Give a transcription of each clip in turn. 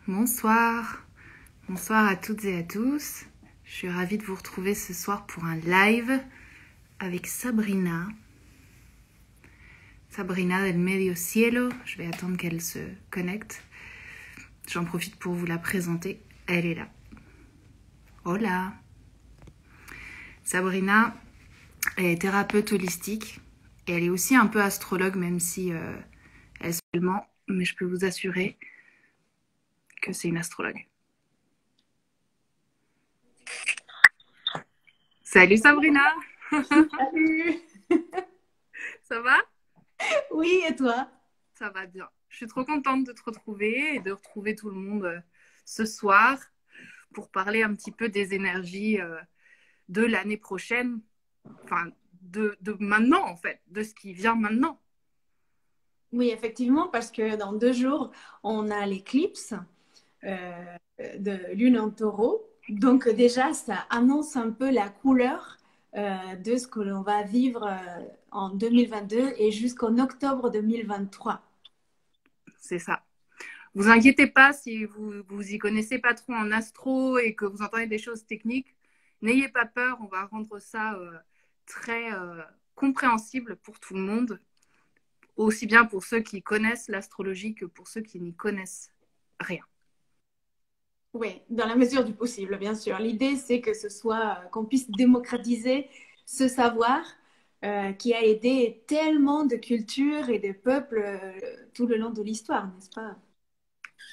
Bonsoir, bonsoir à toutes et à tous. Je suis ravie de vous retrouver ce soir pour un live avec Sabrina. Sabrina del Medio Cielo. Je vais attendre qu'elle se connecte. J'en profite pour vous la présenter. Elle est là. Hola. Sabrina est thérapeute holistique et elle est aussi un peu astrologue, même si elle est seulement, mais je peux vous assurer que c'est une astrologue. Salut Sabrina. Salut. Ça va? Oui, et toi? Ça va bien. Je suis trop contente de te retrouver et de retrouver tout le monde ce soir pour parler un petit peu des énergies de l'année prochaine, enfin de maintenant en fait, de ce qui vient maintenant. Oui, effectivement, parce que dans 2 jours, on a l'éclipse de lune en taureau. Donc déjà, ça annonce un peu la couleur de ce que l'on va vivre en 2022 et jusqu'en octobre 2023. C'est ça. Vous inquiétez pas si vous y connaissez pas trop en astro et que vous entendez des choses techniques, n'ayez pas peur, on va rendre ça très compréhensible pour tout le monde, aussi bien pour ceux qui connaissent l'astrologie que pour ceux qui n'y connaissent rien. Oui, dans la mesure du possible, bien sûr. L'idée, c'est que ce soit qu'on puisse démocratiser ce savoir qui a aidé tellement de cultures et de peuples tout le long de l'histoire, n'est-ce pas?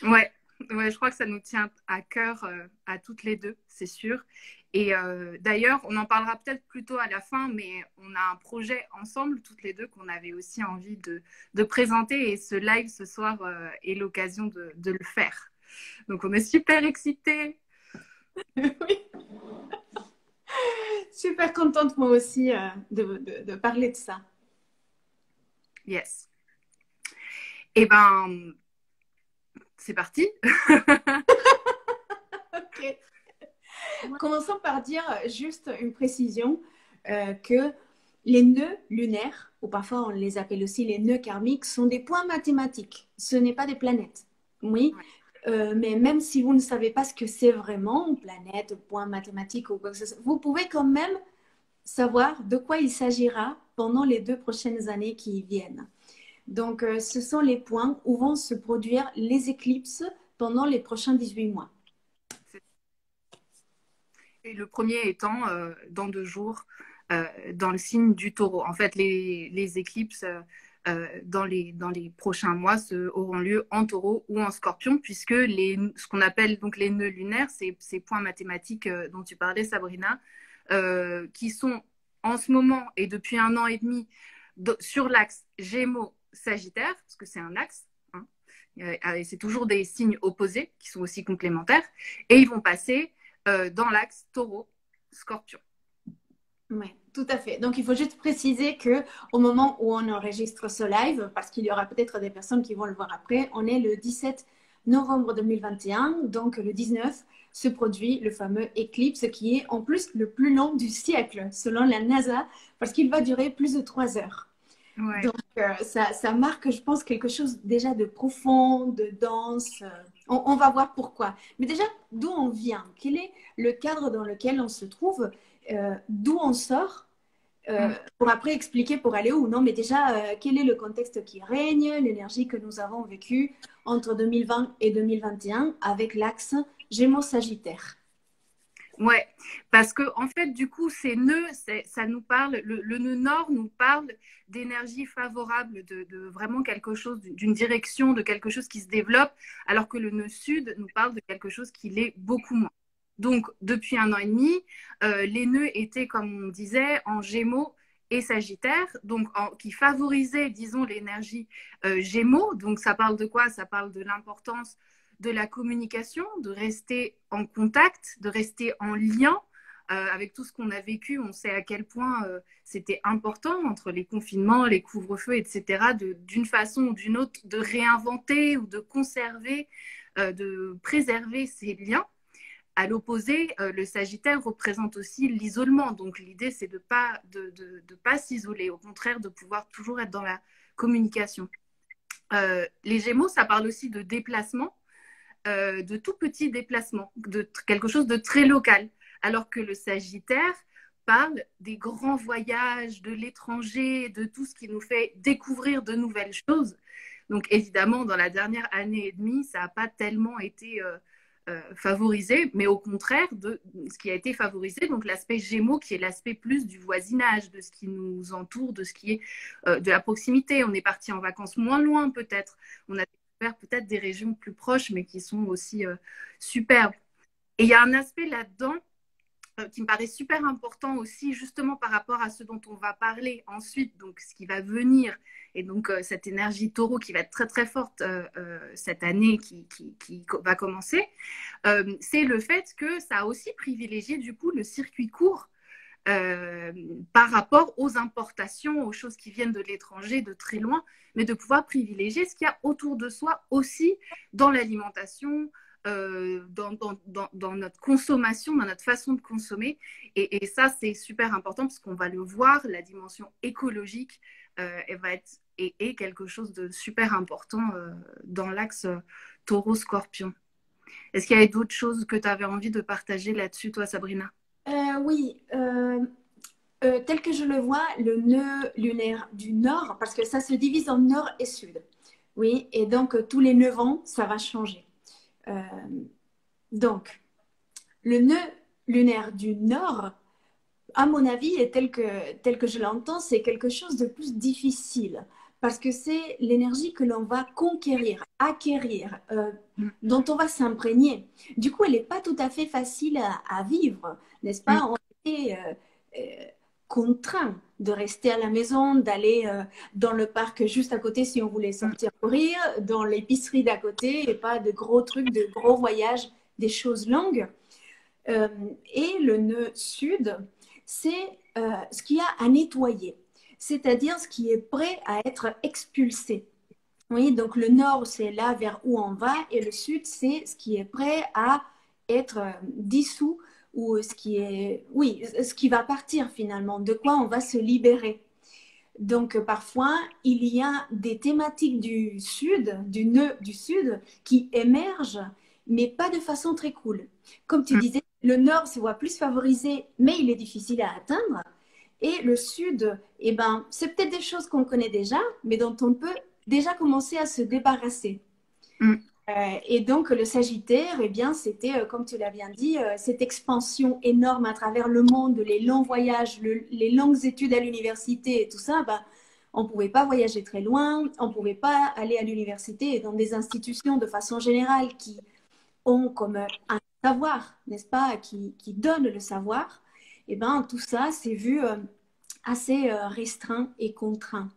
Ouais, ouais, je crois que ça nous tient à cœur à toutes les deux, c'est sûr. Et d'ailleurs, on en parlera peut-être plus tôt à la fin, mais on a un projet ensemble, toutes les deux, qu'on avait aussi envie de présenter. Et ce live ce soir est l'occasion de le faire. Donc, on est super excités. Oui, super contente moi aussi de parler de ça. Yes. Eh ben, c'est parti. Ok. Commençons par dire juste une précision que les nœuds lunaires, ou parfois on les appelle aussi les nœuds karmiques, sont des points mathématiques. Ce n'est pas des planètes. Oui, Ouais. mais même si vous ne savez pas ce que c'est vraiment, planète, point mathématique ou quoi que ce soit, vous pouvez quand même savoir de quoi il s'agira pendant les 2 prochaines années qui viennent. Donc, ce sont les points où vont se produire les éclipses pendant les prochains 18 mois. Et le premier étant dans 2 jours, dans le signe du taureau. En fait, les éclipses dans les prochains mois auront lieu en taureau ou en scorpion, puisque ce qu'on appelle donc les nœuds lunaires, ces points mathématiques dont tu parlais, Sabrina, qui sont en ce moment et depuis 1 an et demi sur l'axe Gémeaux-Sagittaire, parce que c'est un axe, hein, et c'est toujours des signes opposés qui sont aussi complémentaires, et ils vont passer dans l'axe taureau-scorpion. Oui, tout à fait. Donc, il faut juste préciser que au moment où on enregistre ce live, parce qu'il y aura peut-être des personnes qui vont le voir après, on est le 17 novembre 2021. Donc, le 19 se produit le fameux éclipse qui est en plus le plus long du siècle, selon la NASA, parce qu'il va durer plus de 3 heures. Ouais. Donc, ça marque, je pense, quelque chose déjà de profond, de dense. On va voir pourquoi. Mais déjà, d'où on vient? Quel est le cadre dans lequel on se trouve? D'où on sort? Mm. Pour après expliquer pour aller où? Non, mais déjà, quel est le contexte qui règne, l'énergie que nous avons vécue entre 2020 et 2021 avec l'axe Gémeaux-Sagittaire? Ouais, parce que en fait, du coup, ces nœuds, ça nous parle, le nœud nord nous parle d'énergie favorable, de vraiment quelque chose, d'une direction, de quelque chose qui se développe, alors que le nœud sud nous parle de quelque chose qui l'est beaucoup moins. Donc, depuis 1 an et demi, les nœuds étaient, comme on disait, en Gémeaux et Sagittaire, donc qui favorisaient, disons, l'énergie Gémeaux. Donc, ça parle de quoi? Ça parle de l'importance de la communication, de rester en contact, de rester en lien. Avec tout ce qu'on a vécu, on sait à quel point c'était important entre les confinements, les couvre-feux, etc., d'une façon ou d'une autre, de réinventer ou de conserver, de préserver ces liens. À l'opposé, le Sagittaire représente aussi l'isolement. Donc l'idée, c'est de pas s'isoler, au contraire, de pouvoir toujours être dans la communication. Les Gémeaux, ça parle aussi de déplacement. de tout petits déplacements, de quelque chose de très local. Alors que le Sagittaire parle des grands voyages, de l'étranger, de tout ce qui nous fait découvrir de nouvelles choses. Donc évidemment, dans la dernière année et demie, ça n'a pas tellement été favorisé, mais au contraire de ce qui a été favorisé, donc l'aspect Gémeaux, qui est l'aspect plus du voisinage, de ce qui nous entoure, de ce qui est de la proximité. On est parti en vacances moins loin peut-être. On a découvert peut-être des régions plus proches, mais qui sont aussi superbes. Et il y a un aspect là-dedans qui me paraît super important aussi, justement par rapport à ce dont on va parler ensuite, donc ce qui va venir, et donc cette énergie taureau qui va être très très forte cette année qui va commencer, c'est le fait que ça a aussi privilégié du coup le circuit court par rapport aux importations, aux choses qui viennent de l'étranger, de très loin, mais de pouvoir privilégier ce qu'il y a autour de soi aussi dans l'alimentation, dans notre consommation, dans notre façon de consommer. Et ça, c'est super important parce qu'on va le voir, la dimension écologique elle va être est quelque chose de super important dans l'axe taureau-scorpion. Est-ce qu'il y avait d'autres choses que tu avais envie de partager là-dessus, toi, Sabrina? Oui, tel que je le vois, le nœud lunaire du nord, parce que ça se divise en nord et sud. Oui, et donc tous les 9 ans, ça va changer. Euh, donc, le nœud lunaire du nord, à mon avis, et tel que je l'entends, c'est quelque chose de plus difficile parce que c'est l'énergie que l'on va conquérir, acquérir, dont on va s'imprégner. Du coup, elle n'est pas tout à fait facile à vivre, n'est-ce pas? On est contraint de rester à la maison, d'aller dans le parc juste à côté si on voulait sortir courir, dans l'épicerie d'à côté et pas de gros trucs, de gros voyages, des choses longues. Et le nœud sud, c'est ce qu'il y a à nettoyer, c'est-à-dire ce qui est prêt à être expulsé. Oui, donc le nord, c'est là vers où on va, et le sud, c'est ce qui est prêt à être dissous, ou ce qui est, oui, ce qui va partir finalement, de quoi on va se libérer. Donc parfois, il y a des thématiques du sud, du nœud du sud, qui émergent, mais pas de façon très cool. Comme tu disais, le nord se voit plus favorisé, mais il est difficile à atteindre. Et le sud, eh ben, c'est peut-être des choses qu'on connaît déjà, mais dont on peut déjà commencer à se débarrasser. Et donc, le Sagittaire, eh bien, c'était, comme tu l'as bien dit, cette expansion énorme à travers le monde, les longs voyages, les longues études à l'université et tout ça. Bah, on ne pouvait pas voyager très loin, on ne pouvait pas aller à l'université et dans des institutions de façon générale qui ont comme un savoir, n'est-ce pas, qui donnent le savoir. Et ben, tout ça, c'est vu assez restreint et contraint.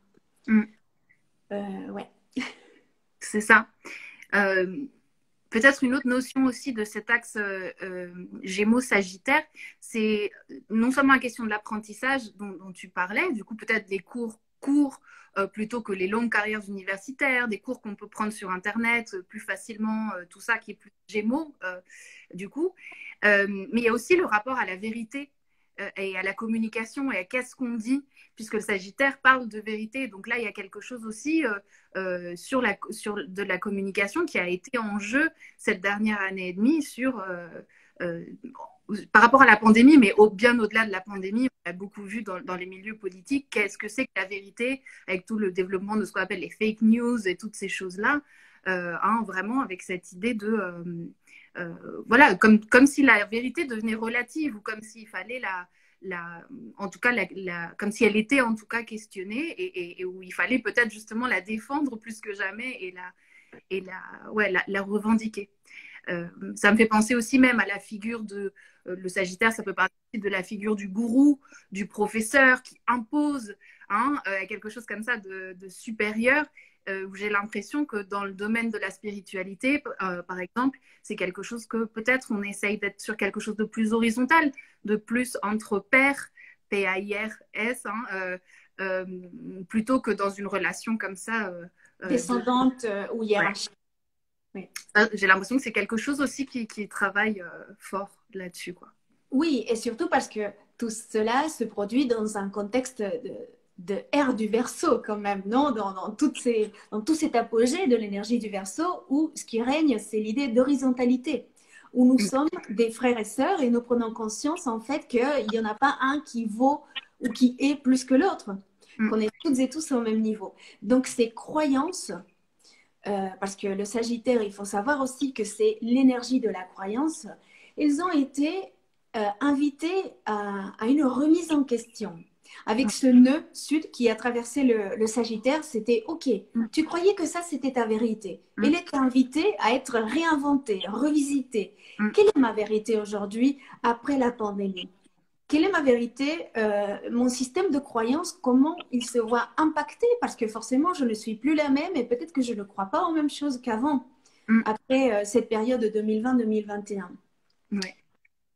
Ouais. C'est ça. Peut-être une autre notion aussi de cet axe Gémeaux-Sagittaire, c'est non seulement la question de l'apprentissage dont tu parlais, du coup peut-être des cours courts plutôt que les longues carrières universitaires, des cours qu'on peut prendre sur Internet plus facilement, tout ça qui est plus Gémeaux du coup. Mais il y a aussi le rapport à la vérité et à la communication et à qu'est-ce qu'on dit, puisque le Sagittaire parle de vérité. Donc là, il y a quelque chose aussi sur de la communication qui a été en jeu cette dernière année et demie par rapport à la pandémie, mais bien au-delà de la pandémie. On a beaucoup vu dans les milieux politiques qu'est-ce que c'est que la vérité, avec tout le développement de ce qu'on appelle les fake news et toutes ces choses-là, vraiment avec cette idée de voilà, comme si la vérité devenait relative ou comme s'il fallait en tout cas, comme si elle était en tout cas questionnée et où il fallait peut-être justement la défendre plus que jamais la revendiquer. Ça me fait penser aussi même à la figure le Sagittaire, ça peut parler de la figure du gourou, du professeur qui impose quelque chose comme ça de supérieur, où j'ai l'impression que dans le domaine de la spiritualité, par exemple, c'est quelque chose que peut-être on essaye d'être sur quelque chose de plus horizontal, de plus entre pairs, P-A-I-R-S, plutôt que dans une relation comme ça. Descendante ou hiérarchique. Ouais. J'ai l'impression que c'est quelque chose aussi qui travaille fort là-dessus, quoi. Oui, et surtout parce que tout cela se produit dans un contexte de ère du Verseau quand même, non, dans tout cet apogée de l'énergie du Verseau, où ce qui règne, c'est l'idée d'horizontalité, où nous sommes des frères et sœurs et nous prenons conscience en fait qu'il n'y en a pas un qui vaut ou qui est plus que l'autre, qu'on est toutes et tous au même niveau. Donc ces croyances, parce que le Sagittaire, il faut savoir aussi que c'est l'énergie de la croyance, ils ont été invités à une remise en question. Avec ce nœud sud qui a traversé le Sagittaire, c'était OK. Tu croyais que ça, c'était ta vérité. Elle est invitée à être réinventée, revisitée. Quelle est ma vérité aujourd'hui après la pandémie? Quelle est ma vérité? Mon système de croyance, comment il se voit impacté? Parce que forcément, je ne suis plus la même et peut-être que je ne crois pas aux mêmes choses qu'avant, après cette période 2020-2021. Ouais.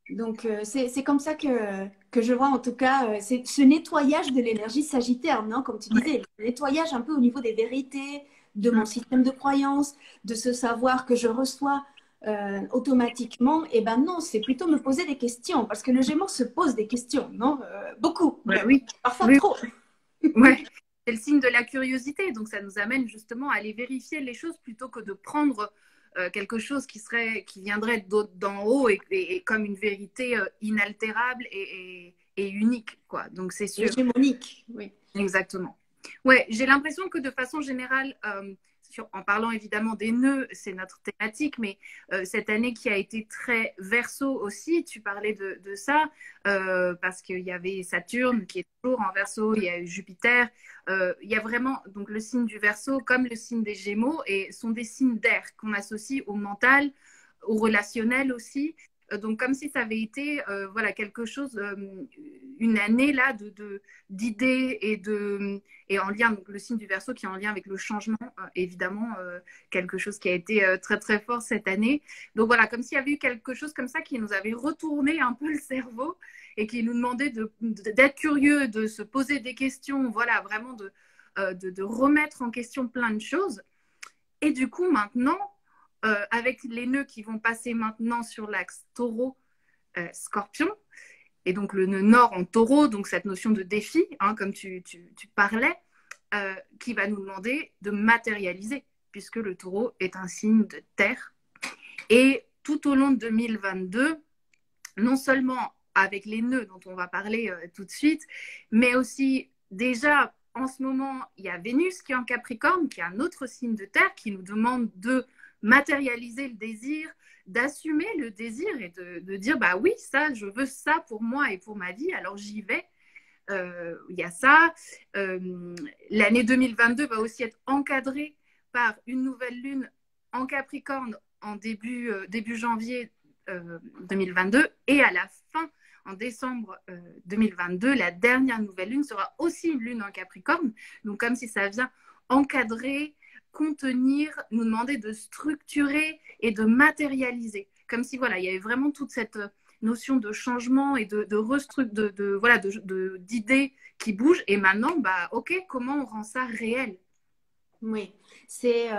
Donc, c'est comme ça que je vois en tout cas c'est ce nettoyage de l'énergie sagittaire, non? Comme tu disais, le nettoyage un peu au niveau des vérités, de mon système de croyance, de ce savoir que je reçois automatiquement. Et ben non, c'est plutôt me poser des questions, parce que le Gémeaux se pose des questions, non? Beaucoup, Oui. parfois trop. Ouais. C'est le signe de la curiosité, donc ça nous amène justement à aller vérifier les choses plutôt que de prendre quelque chose qui viendrait d'en haut et comme une vérité inaltérable et unique, quoi. Donc c'est sûr. Hégémonique, oui. Exactement. Ouais, j'ai l'impression que de façon générale, en parlant évidemment des nœuds, c'est notre thématique, mais cette année qui a été très verso aussi, tu parlais de ça, parce qu'il y avait Saturne qui est toujours en verso, il y a eu Jupiter, il y a vraiment donc le signe du verso comme le signe des Gémeaux et sont des signes d'air qu'on associe au mental, au relationnel aussi. Donc comme si ça avait été voilà quelque chose, une année là d'idées et en lien, donc le signe du Verseau qui est en lien avec le changement, évidemment, quelque chose qui a été très très fort cette année. Donc voilà, comme s'il y avait eu quelque chose comme ça qui nous avait retourné un peu le cerveau et qui nous demandait d'être curieux, de se poser des questions, voilà, vraiment de remettre en question plein de choses. Et du coup, maintenant, avec les nœuds qui vont passer maintenant sur l'axe taureau-scorpion, et donc le nœud nord en taureau, donc cette notion de défi, hein, comme tu parlais, qui va nous demander de matérialiser, puisque le taureau est un signe de terre. Et tout au long de 2022, non seulement avec les nœuds dont on va parler tout de suite, mais aussi déjà en ce moment, il y a Vénus qui est en Capricorne, qui est un autre signe de terre, qui nous demande de matérialiser le désir, d'assumer le désir et de dire bah oui, ça, je veux ça pour moi et pour ma vie, alors j'y vais. Il y a ça. L'année 2022 va aussi être encadrée par une nouvelle lune en Capricorne en début janvier 2022 et à la fin, en décembre 2022, la dernière nouvelle lune sera aussi une lune en Capricorne. Donc comme si ça vient encadrer, contenir, nous demander de structurer et de matérialiser. Comme si voilà, il y avait vraiment toute cette notion de changement et d'idées qui bougent. Et maintenant, bah ok, comment on rend ça réel? Oui, c'est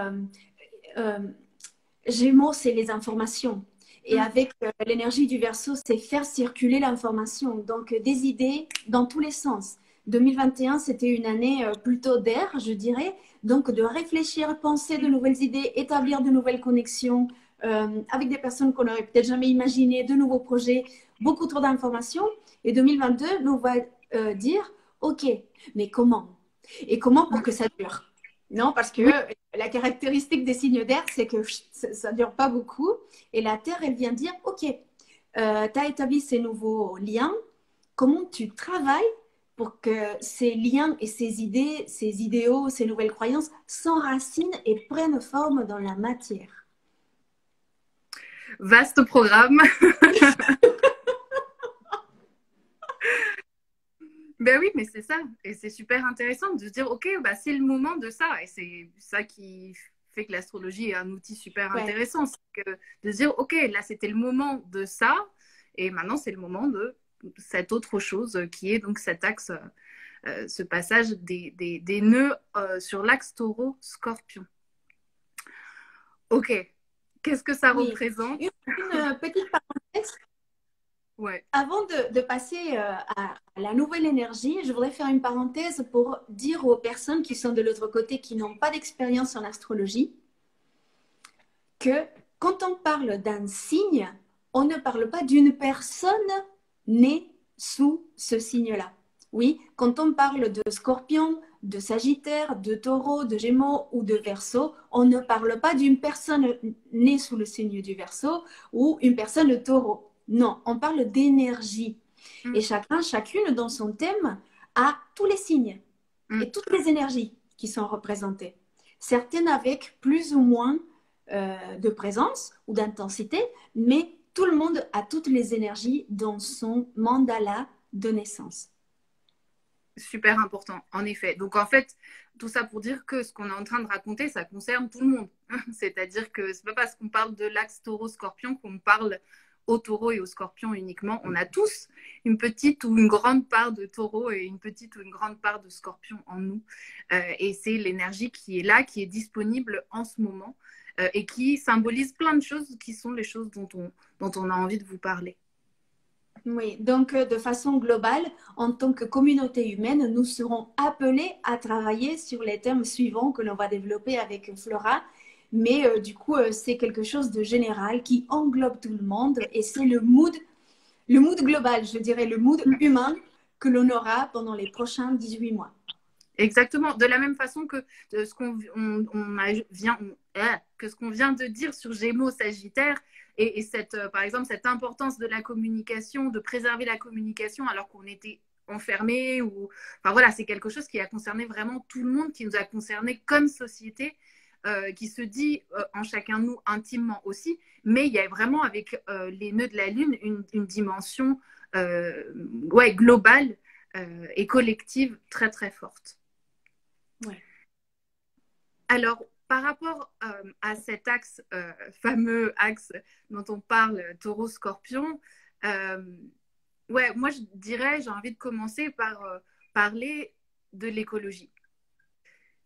Gémeaux, c'est les informations. Et avec l'énergie du Verseau, c'est faire circuler l'information. Donc, des idées dans tous les sens. 2021, c'était une année plutôt d'air, je dirais. Donc, de réfléchir, penser de nouvelles idées, établir de nouvelles connexions avec des personnes qu'on n'aurait peut-être jamais imaginées, de nouveaux projets, beaucoup trop d'informations. Et 2022 nous va dire, OK, mais comment? Et comment pour que ça dure? Non, parce que la caractéristique des signes d'air, c'est que ça ne dure pas beaucoup. Et la Terre, elle vient dire, OK, tu as établi ces nouveaux liens. Comment tu travailles pour que ces liens et ces idées, ces idéaux, ces nouvelles croyances s'enracinent et prennent forme dans la matière? Vaste programme. Ben oui, mais c'est ça. Et c'est super intéressant de se dire, OK, bah, c'est le moment de ça. Et c'est ça qui fait que l'astrologie est un outil super intéressant. C'est que de se dire, OK, là, c'était le moment de ça. Et maintenant, c'est le moment de cette autre chose qui est donc cet axe, ce passage des nœuds sur l'axe taureau-scorpion. OK. Qu'est-ce que ça représente? Une petite parenthèse. Ouais. Avant de passer à la nouvelle énergie, je voudrais faire une parenthèse pour dire aux personnes qui sont de l'autre côté, qui n'ont pas d'expérience en astrologie, que quand on parle d'un signe, on ne parle pas d'une personne née sous ce signe-là. Oui, quand on parle de Scorpion, de Sagittaire, de Taureau, de Gémeaux ou de Verseau, on ne parle pas d'une personne née sous le signe du Verseau ou une personne de Taureau. Non, on parle d'énergie. Et chacun, chacune dans son thème a tous les signes et toutes les énergies qui sont représentées. Certaines avec plus ou moins de présence ou d'intensité, mais tout le monde a toutes les énergies dans son mandala de naissance. Super important, en effet. Donc, en fait, tout ça pour dire que ce qu'on est en train de raconter, ça concerne tout le monde. C'est-à-dire que c'est pas parce qu'on parle de l'axe taureau-scorpion qu'on parle au taureau et au scorpion uniquement. On a tous une petite ou une grande part de taureau et une petite ou une grande part de scorpion en nous. Et c'est l'énergie qui est là, qui est disponible en ce moment et qui symbolise plein de choses qui sont les choses dont on a envie de vous parler. Oui, donc de façon globale, en tant que communauté humaine, nous serons appelés à travailler sur les thèmes suivants que l'on va développer avec Flora. Mais du coup, c'est quelque chose de général qui englobe tout le monde et c'est le mood global, je dirais, le mood humain que l'on aura pendant les prochains 18 mois. Exactement. De la même façon que ce qu'on vient de dire sur Gémeaux, Sagittaire, et cette, par exemple, cette importance de la communication, de préserver la communication alors qu'on était enfermés. Enfin voilà, c'est quelque chose qui a concerné vraiment tout le monde, qui nous a concerné comme société, qui se dit en chacun de nous intimement aussi. Mais il y a vraiment avec les nœuds de la Lune une dimension globale et collective très très forte. Ouais. Alors, par rapport à cet axe, fameux axe dont on parle, taureau-scorpion, moi je dirais, j'ai envie de commencer par parler de l'écologie.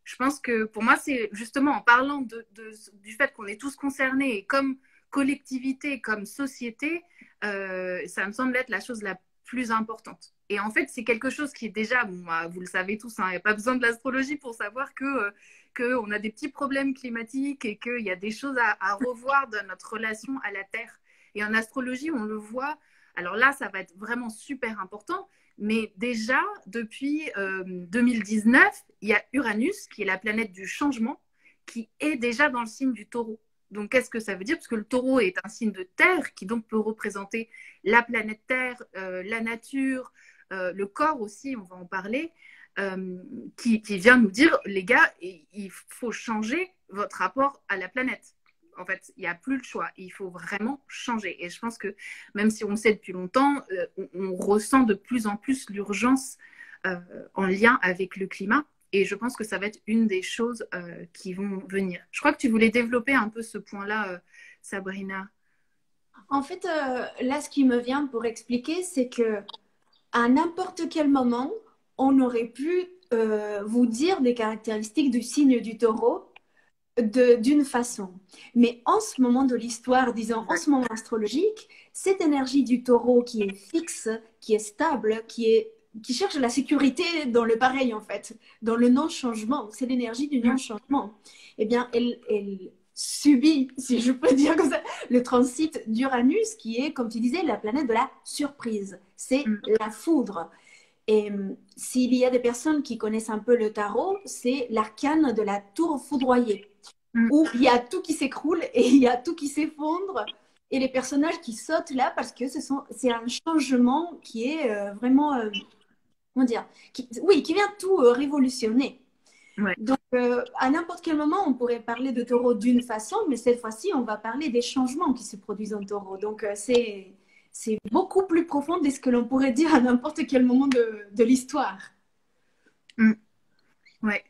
Je pense que pour moi, c'est justement en parlant du fait qu'on est tous concernés, et comme collectivité, comme société, ça me semble être la chose la plus importante. Et en fait, c'est quelque chose qui est déjà, bon, vous le savez tous, hein, il n'y a pas besoin de l'astrologie pour savoir qu'on a des petits problèmes climatiques et qu'il y a des choses à revoir dans notre relation à la Terre. Et en astrologie, on le voit. Alors là, ça va être vraiment super important. Mais déjà, depuis 2019, il y a Uranus, qui est la planète du changement, qui est déjà dans le signe du taureau. Donc, qu'est-ce que ça veut dire? Parce que le taureau est un signe de terre qui donc peut représenter la planète Terre, la nature, le corps aussi, on va en parler, qui vient nous dire, les gars, il faut changer votre rapport à la planète. En fait, il n'y a plus le choix. Il faut vraiment changer. Et je pense que même si on le sait depuis longtemps, on ressent de plus en plus l'urgence en lien avec le climat. Et je pense que ça va être une des choses qui vont venir. Je crois que tu voulais développer un peu ce point-là, Sabrina. En fait, là, ce qui me vient pour expliquer, c'est que à n'importe quel moment, on aurait pu vous dire des caractéristiques du signe du taureau d'une façon. Mais en ce moment de l'histoire, disons en ce moment astrologique, cette énergie du taureau qui est fixe, qui est stable, qui cherche la sécurité dans le pareil en fait, dans le non-changement, c'est l'énergie du non-changement. Eh bien, elle subit, si je peux dire comme ça, le transit d'Uranus qui est, comme tu disais, la planète de la surprise. C'est la foudre. Et s'il y a des personnes qui connaissent un peu le tarot, c'est l'arcane de la tour foudroyée, où il y a tout qui s'écroule et il y a tout qui s'effondre, et les personnages qui sautent là parce que c'est un changement qui est vraiment, comment dire, qui vient tout révolutionner. Ouais. Donc, à n'importe quel moment, on pourrait parler de taureau d'une façon, mais cette fois-ci, on va parler des changements qui se produisent en taureau. Donc, c'est beaucoup plus profond de ce que l'on pourrait dire à n'importe quel moment de l'histoire. Ouais.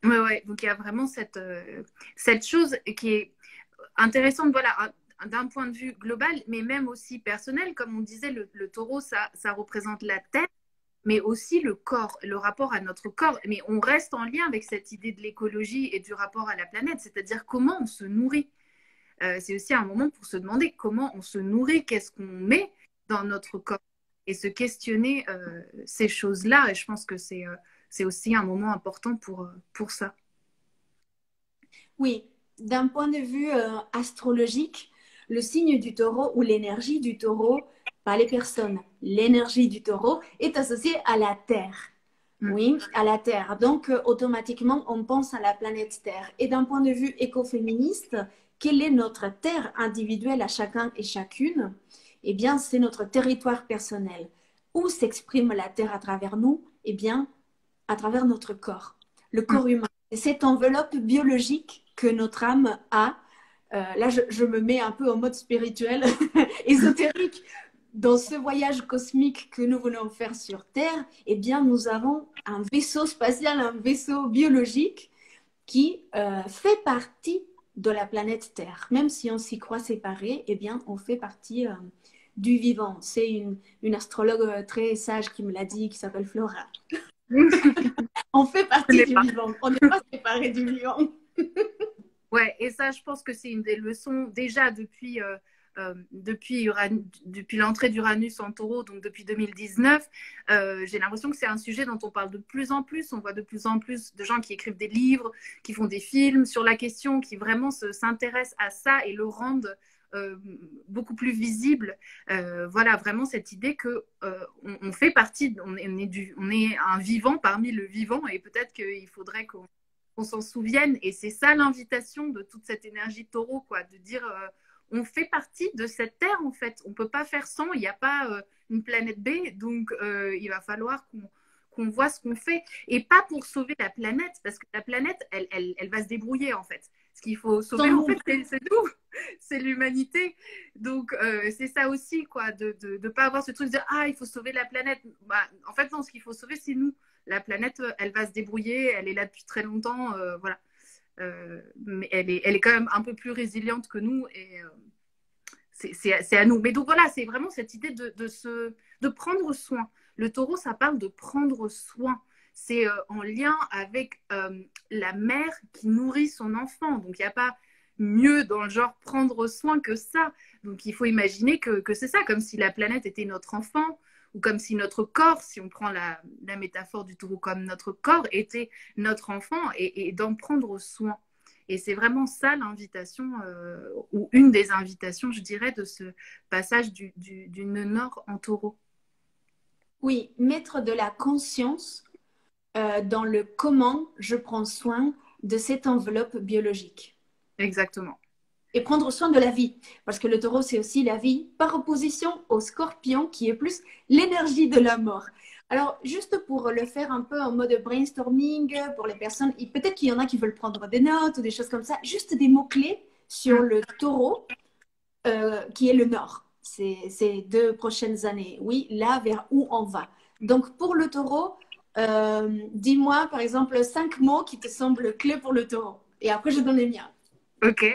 Ouais. Donc, il y a vraiment cette chose qui est intéressante, voilà, d'un point de vue global, mais même aussi personnel. Comme on disait, le taureau, ça représente la tête, mais aussi le corps, le rapport à notre corps. Mais on reste en lien avec cette idée de l'écologie et du rapport à la planète, c'est-à-dire comment on se nourrit. C'est aussi un moment pour se demander comment on se nourrit, qu'est-ce qu'on met. dans notre corps et se questionner ces choses-là. Et je pense que c'est aussi un moment important pour ça. Oui, d'un point de vue astrologique, le signe du taureau ou l'énergie du taureau, pas les personnes, l'énergie du taureau est associée à la Terre. Mm. Oui, à la Terre. Donc, automatiquement, on pense à la planète Terre. Et d'un point de vue écoféministe, quelle est notre Terre individuelle à chacun et chacune? Eh bien, c'est notre territoire personnel. Où s'exprime la Terre à travers nous? Eh bien, à travers notre corps, le Mm. corps humain. C'est cette enveloppe biologique que notre âme a. Là, je me mets un peu en mode spirituel, ésotérique. Dans ce voyage cosmique que nous venons faire sur Terre, eh bien, nous avons un vaisseau spatial, un vaisseau biologique qui fait partie de la planète Terre. Même si on s'y croit séparé, eh bien, on fait partie du vivant. C'est une astrologue très sage qui me l'a dit, qui s'appelle Flora. On fait Je partie n'ai du pas. vivant. On n'est pas séparé du vivant. Ouais, et ça, je pense que c'est une des leçons déjà depuis l'entrée d'Uranus en taureau, donc depuis 2019. J'ai l'impression que c'est un sujet dont on parle de plus en plus. On voit de plus en plus de gens qui écrivent des livres, qui font des films sur la question, qui vraiment s'intéressent à ça et le rendent beaucoup plus visible. Voilà, vraiment cette idée que on fait partie, on est un vivant parmi le vivant et peut-être qu'il faudrait qu'on s'en souvienne. Et c'est ça l'invitation de toute cette énergie taureau, quoi, de dire on fait partie de cette terre, en fait. On ne peut pas faire sans, il n'y a pas une planète B, donc il va falloir qu'on voit ce qu'on fait. Et pas pour sauver la planète, parce que la planète, elle va se débrouiller, en fait. Ce qu'il faut sauver, en fait, c'est nous, c'est l'humanité. Donc, c'est ça aussi, quoi, de ne pas avoir ce truc de dire, ah, il faut sauver la planète. Bah, en fait, non, ce qu'il faut sauver, c'est nous. La planète, elle va se débrouiller, elle est là depuis très longtemps, voilà. Mais elle est quand même un peu plus résiliente que nous et c'est à nous. Mais donc voilà, c'est vraiment cette idée de prendre soin. Le taureau, ça parle de prendre soin. C'est en lien avec la mère qui nourrit son enfant. Donc il n'y a pas mieux dans le genre prendre soin que ça. Donc il faut imaginer que c'est ça, comme si la planète était notre enfant, ou comme si notre corps, si on prend la métaphore du taureau comme notre corps, était notre enfant et d'en prendre soin. Et c'est vraiment ça l'invitation, ou une des invitations, je dirais, de ce passage du nœud nord en taureau. Oui, mettre de la conscience dans le comment je prends soin de cette enveloppe biologique. Exactement. Et prendre soin de la vie. Parce que le taureau, c'est aussi la vie, par opposition au scorpion, qui est plus l'énergie de la mort. Alors, juste pour le faire un peu en mode brainstorming, pour les personnes, peut-être qu'il y en a qui veulent prendre des notes ou des choses comme ça, juste des mots-clés sur le taureau, qui est le nord, ces 2 prochaines années. Oui, là, vers où on va. Donc, pour le taureau, dis-moi, par exemple, 5 mots qui te semblent clés pour le taureau. Et après, je donne les miens. Ok.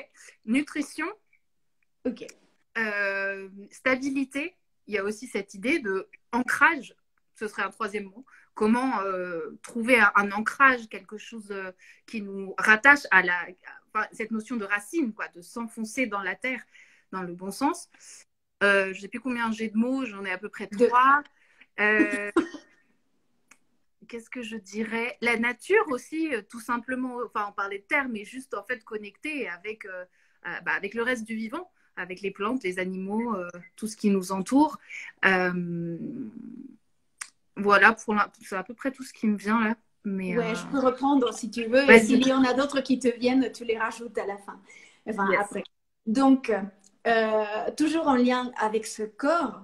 Nutrition. Ok. Stabilité. Il y a aussi cette idée de ancrage. Ce serait un troisième mot. Comment trouver un ancrage, quelque chose qui nous rattache à cette notion de racine, quoi, de s'enfoncer dans la terre, dans le bon sens. Je ne sais plus combien j'ai de mots, j'en ai à peu près 3. Qu'est-ce que je dirais? La nature aussi, tout simplement, enfin on parlait de terre, mais juste en fait connecter avec le reste du vivant, avec les plantes, les animaux, tout ce qui nous entoure. Voilà, c'est à peu près tout ce qui me vient là. Mais, ouais, je peux reprendre si tu veux. Et s'il y en a d'autres qui te viennent, tu les rajoutes à la fin. Enfin, yes. après. Donc, toujours en lien avec ce corps,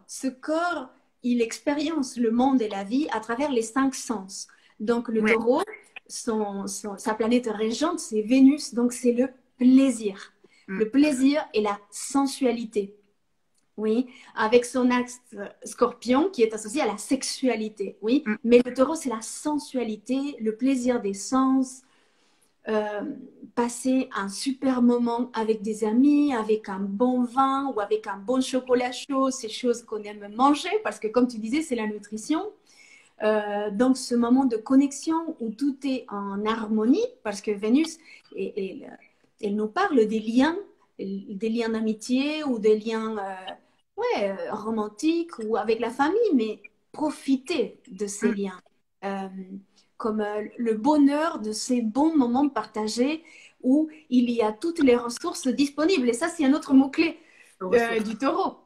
il expérience le monde et la vie à travers les 5 sens. Donc, le taureau, sa planète régente, c'est Vénus, donc c'est le plaisir. Le plaisir et la sensualité. Oui, avec son axe scorpion qui est associé à la sexualité. Oui, mais le taureau, c'est la sensualité, le plaisir des sens, passer un super moment avec des amis, avec un bon vin ou avec un bon chocolat chaud, ces choses qu'on aime manger, parce que comme tu disais, c'est la nutrition. Donc ce moment de connexion où tout est en harmonie, parce que Vénus, elle nous parle des liens d'amitié ou des liens romantiques ou avec la famille, mais profiter de ces liens. Comme le bonheur de ces bons moments partagés où il y a toutes les ressources disponibles. Et ça, c'est un autre mot-clé du taureau.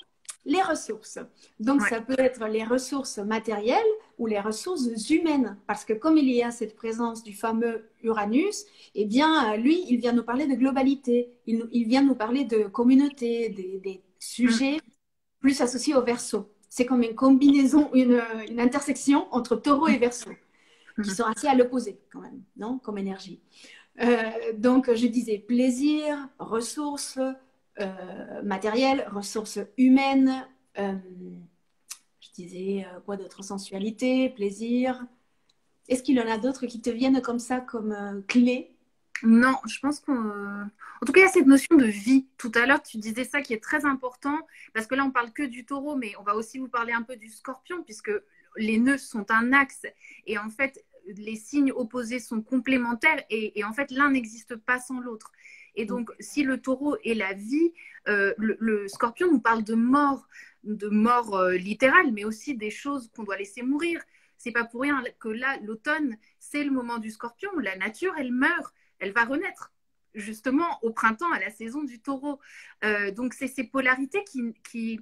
Les ressources. Donc, ça peut être les ressources matérielles ou les ressources humaines. Parce que comme il y a cette présence du fameux Uranus, eh bien, lui, il vient nous parler de globalité. Il vient nous parler de communauté, des sujets plus associés au Verseau. C'est comme une combinaison, une intersection entre taureau et Verseau, qui sont assez à l'opposé quand même, non, comme énergie. Donc, je disais plaisir, ressources matérielles, ressources humaines, je disais quoi d'autre, sensualité, plaisir. Est-ce qu'il y en a d'autres qui te viennent comme ça, comme clés? Non, je pense qu'en en tout cas, il y a cette notion de vie. Tout à l'heure, tu disais ça qui est très important, parce que là, on parle que du taureau, mais on va aussi vous parler un peu du scorpion, puisque les nœuds sont un axe. Et en fait, les signes opposés sont complémentaires, et en fait, l'un n'existe pas sans l'autre. Et donc, si le taureau est la vie, le scorpion nous parle de mort littérale, mais aussi des choses qu'on doit laisser mourir. C'est pas pour rien que là, l'automne, c'est le moment du scorpion. La nature, elle meurt, elle va renaître justement au printemps, à la saison du taureau. Donc, c'est ces polarités qui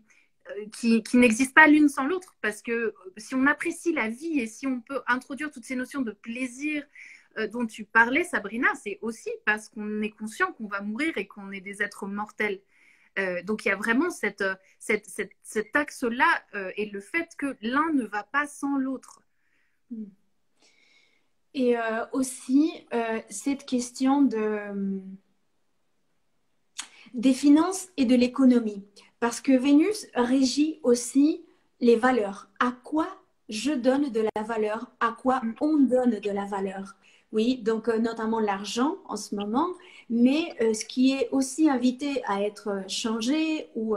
n'existent pas l'une sans l'autre, parce que si on apprécie la vie et si on peut introduire toutes ces notions de plaisir dont tu parlais, Sabrina, c'est aussi parce qu'on est conscient qu'on va mourir et qu'on est des êtres mortels. Donc, il y a vraiment cet axe-là et le fait que l'un ne va pas sans l'autre. Et aussi, cette question des finances et de l'économie. Parce que Vénus régit aussi les valeurs. À quoi je donne de la valeur? À quoi on donne de la valeur? Oui, donc notamment l'argent en ce moment, mais ce qui est aussi invité à être changé ou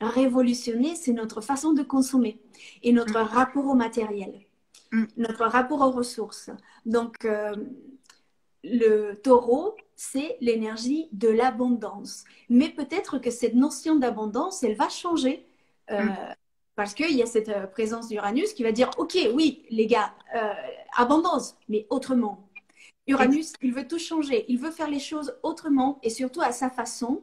révolutionné, c'est notre façon de consommer et notre rapport au matériel, notre rapport aux ressources. Donc, le taureau, c'est l'énergie de l'abondance. Mais peut-être que cette notion d'abondance, elle va changer parce qu'il y a cette présence d'Uranus qui va dire, OK, oui, les gars, abondance, mais autrement. Uranus, il veut tout changer, il veut faire les choses autrement et surtout à sa façon.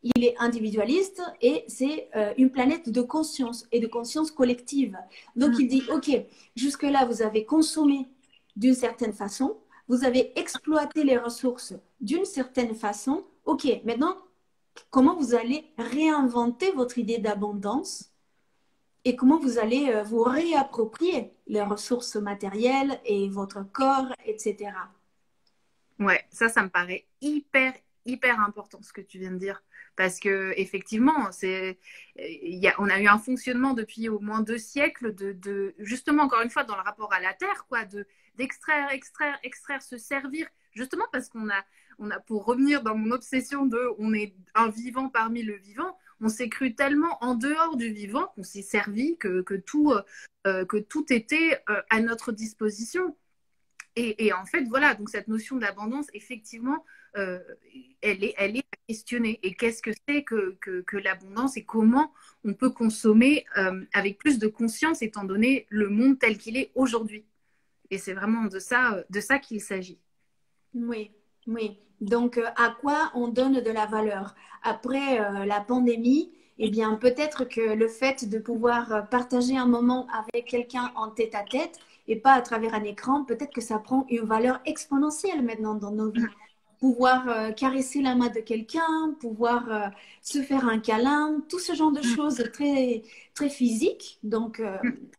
Il est individualiste et c'est une planète de conscience et de conscience collective. Donc il dit, OK, jusque-là, vous avez consommé d'une certaine façon, vous avez exploité les ressources d'une certaine façon. OK, maintenant, comment vous allez réinventer votre idée d'abondance et comment vous allez vous réapproprier les ressources matérielles et votre corps, etc. Ouais, ça me paraît hyper important ce que tu viens de dire. Parce que effectivement, on a eu un fonctionnement depuis au moins 2 siècles justement, encore une fois, dans le rapport à la Terre, quoi, d'extraire, extraire, se servir, justement parce pour revenir dans mon obsession on est un vivant parmi le vivant, on s'est cru tellement en dehors du vivant qu'on s'est servi que tout était à notre disposition. Et en fait, voilà, donc cette notion d'abondance, effectivement, elle est à questionner. Et qu'est-ce que c'est que l'abondance et comment on peut consommer avec plus de conscience étant donné le monde tel qu'il est aujourd'hui. Et c'est vraiment de ça qu'il s'agit. Oui, oui. Donc, à quoi on donne de la valeur? Après la pandémie, eh bien, peut-être que le fait de pouvoir partager un moment avec quelqu'un en tête-à-tête et pas à travers un écran, peut-être que ça prend une valeur exponentielle maintenant dans nos vies. Pouvoir caresser la main de quelqu'un, pouvoir se faire un câlin, tout ce genre de choses très, très physiques, donc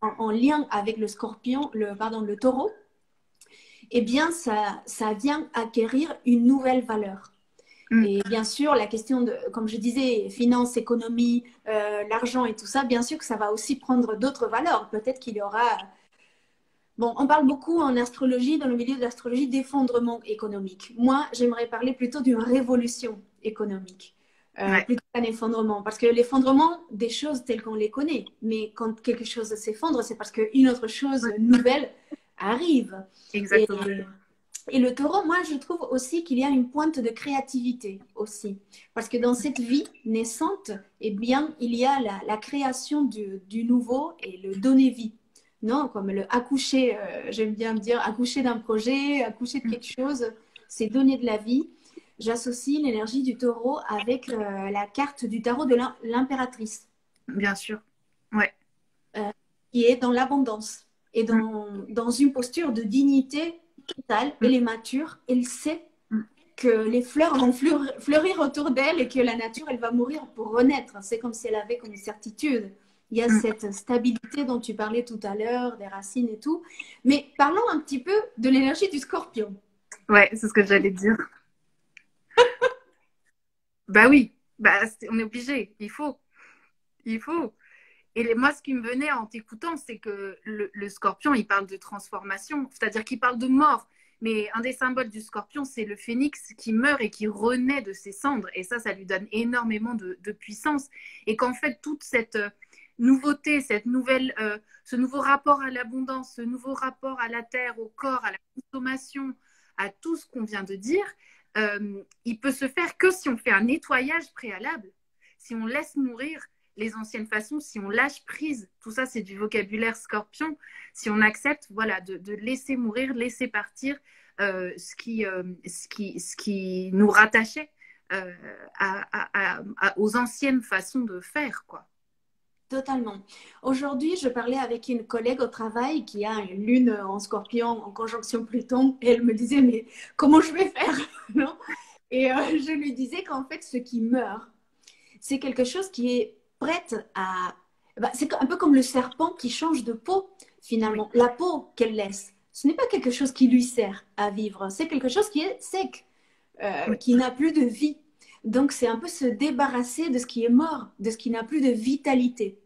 en lien avec le scorpion, le taureau, eh bien, ça vient acquérir une nouvelle valeur. Et bien sûr, la question de, comme je disais, finance, économie, l'argent et tout ça, bien sûr que ça va aussi prendre d'autres valeurs. Peut-être qu'il y aura... Bon, on parle beaucoup en astrologie, dans le milieu de l'astrologie, d'effondrement économique. Moi, j'aimerais parler plutôt d'une révolution économique, plutôt qu'un effondrement. Parce que l'effondrement des choses telles qu'on les connaît, mais quand quelque chose s'effondre, c'est parce qu'une autre chose nouvelle arrive. Exactement. Et le taureau, moi, je trouve aussi qu'il y a une pointe de créativité aussi. Parce que dans cette vie naissante, eh bien, il y a la création du nouveau et le donner vie. Non, comme le accoucher, j'aime bien me dire accoucher d'un projet, accoucher de quelque chose, c'est donner de la vie. J'associe l'énergie du taureau avec la carte du tarot de l'impératrice, Bien sûr. Ouais. qui est dans l'abondance et Mm, dans une posture de dignité totale. mm, Elle est mature, elle sait mm, que les fleurs vont fleurir autour d'elle et que la nature, elle va mourir pour renaître. C'est comme si elle avait comme une certitude. Il y a mm. cette stabilité dont tu parlais tout à l'heure, des racines et tout. Mais parlons un petit peu de l'énergie du scorpion. Ouais, c'est ce que j'allais dire. Bah oui, on est obligé. Il faut. Il faut. Et moi, ce qui me venait en t'écoutant, c'est que le scorpion, il parle de transformation, c'est-à-dire qu'il parle de mort. Mais un des symboles du scorpion, c'est le phénix qui meurt et qui renaît de ses cendres. Et ça lui donne énormément de puissance. Et qu'en fait, toute cette nouveauté, ce nouveau rapport à l'abondance, ce nouveau rapport à la terre, au corps, à la consommation, à tout ce qu'on vient de dire, il peut se faire que si on fait un nettoyage préalable, si on laisse mourir les anciennes façons, si on lâche prise, tout ça c'est du vocabulaire scorpion, si on accepte voilà, de laisser mourir, laisser partir ce qui nous rattachait aux anciennes façons de faire, quoi. Totalement. Aujourd'hui, je parlais avec une collègue au travail qui a une lune en scorpion en conjonction Pluton et elle me disait, mais comment je vais faire non. Et je lui disais qu'en fait, ce qui meurt, c'est quelque chose qui est prête à... Bah, c'est un peu comme le serpent qui change de peau, Oui, finalement. La peau qu'elle laisse, ce n'est pas quelque chose qui lui sert à vivre, c'est quelque chose qui est sec, oui, qui n'a plus de vie. Donc, c'est un peu se débarrasser de ce qui est mort, de ce qui n'a plus de vitalité.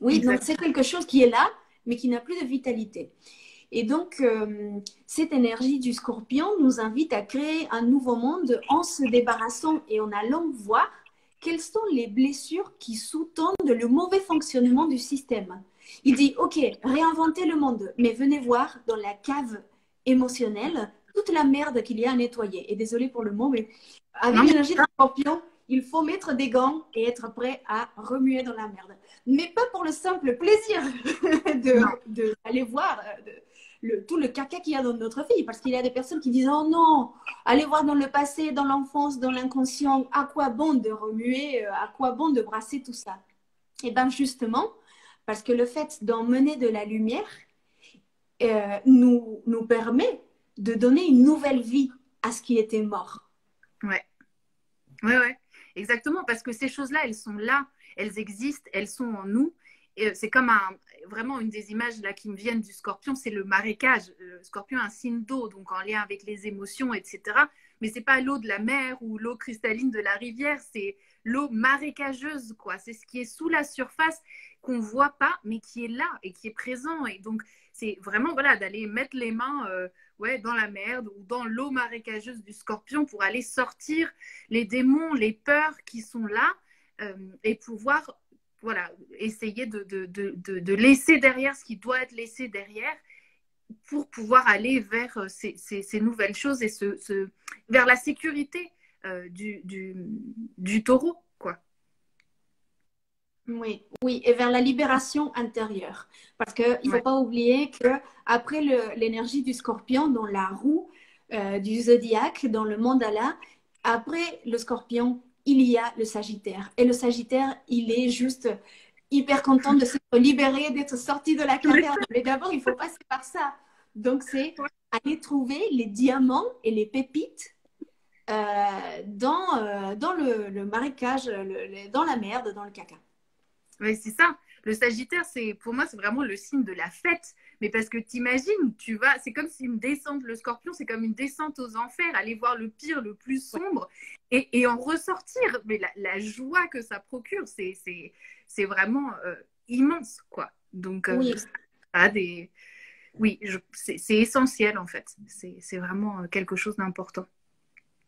Oui, donc exact. c'est quelque chose qui est là, mais qui n'a plus de vitalité. Et donc, cette énergie du scorpion nous invite à créer un nouveau monde en se débarrassant et en allant voir quelles sont les blessures qui sous-tendent le mauvais fonctionnement du système. Il dit, OK, réinventez le monde, mais venez voir dans la cave émotionnelle toute la merde qu'il y a à nettoyer. Et désolé pour le mot, mais avec Non, mais l'énergie du scorpion, il faut mettre des gants et être prêt à remuer dans la merde. Mais pas pour le simple plaisir non. d'aller voir tout le caca qu'il y a dans notre vie. Parce qu'il y a des personnes qui disent, oh non, allez voir dans le passé, dans l'enfance, dans l'inconscient, à quoi bon de remuer, à quoi bon de brasser tout ça. Et bien justement, parce que le fait d'emmener de la lumière nous permet de donner une nouvelle vie à ce qui était mort. Ouais. Ouais, ouais, exactement, parce que ces choses-là, elles sont là, elles existent, elles sont en nous. Et c'est comme vraiment une des images là qui me viennent du scorpion, c'est le marécage. Le scorpion a un signe d'eau, donc en lien avec les émotions, etc. Mais c'est pas l'eau de la mer ou l'eau cristalline de la rivière, c'est l'eau marécageuse, quoi. C'est ce qui est sous la surface qu'on voit pas, mais qui est là et qui est présent. Et donc, c'est vraiment voilà d'aller mettre les mains ouais, dans la merde ou dans l'eau marécageuse du scorpion pour aller sortir les démons, les peurs qui sont là et pouvoir voilà, essayer de laisser derrière ce qui doit être laissé derrière pour pouvoir aller vers ces nouvelles choses et vers la sécurité du taureau, quoi. Oui, oui, et vers la libération intérieure. Parce qu'il ne faut Ouais. pas oublier que après l'énergie du scorpion dans la roue du zodiaque, dans le mandala, après le scorpion, il y a le sagittaire. Et le sagittaire, il est juste hyper content de s'être libéré, d'être sorti de la caverne. Mais d'abord, il faut passer par ça. Donc, c'est aller trouver les diamants et les pépites dans le marécage, dans la merde, dans le caca. Ouais, c'est ça. Le Sagittaire, pour moi, c'est vraiment le signe de la fête. Mais parce que t'imagines, c'est comme si une descente, le Scorpion, c'est comme une descente aux enfers, aller voir le pire, le plus sombre, et en ressortir. Mais la joie que ça procure, c'est vraiment immense, quoi. Donc, Oui, ça a oui, c'est essentiel en fait. C'est vraiment quelque chose d'important.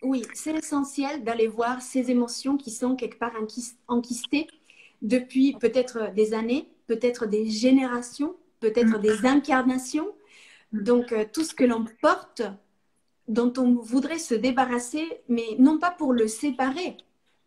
oui, c'est essentiel d'aller voir ces émotions qui sont quelque part enquistées depuis peut-être des années, peut-être des générations, peut-être Mm, des incarnations. Donc, tout ce que l'on porte dont on voudrait se débarrasser, mais non pas pour le séparer,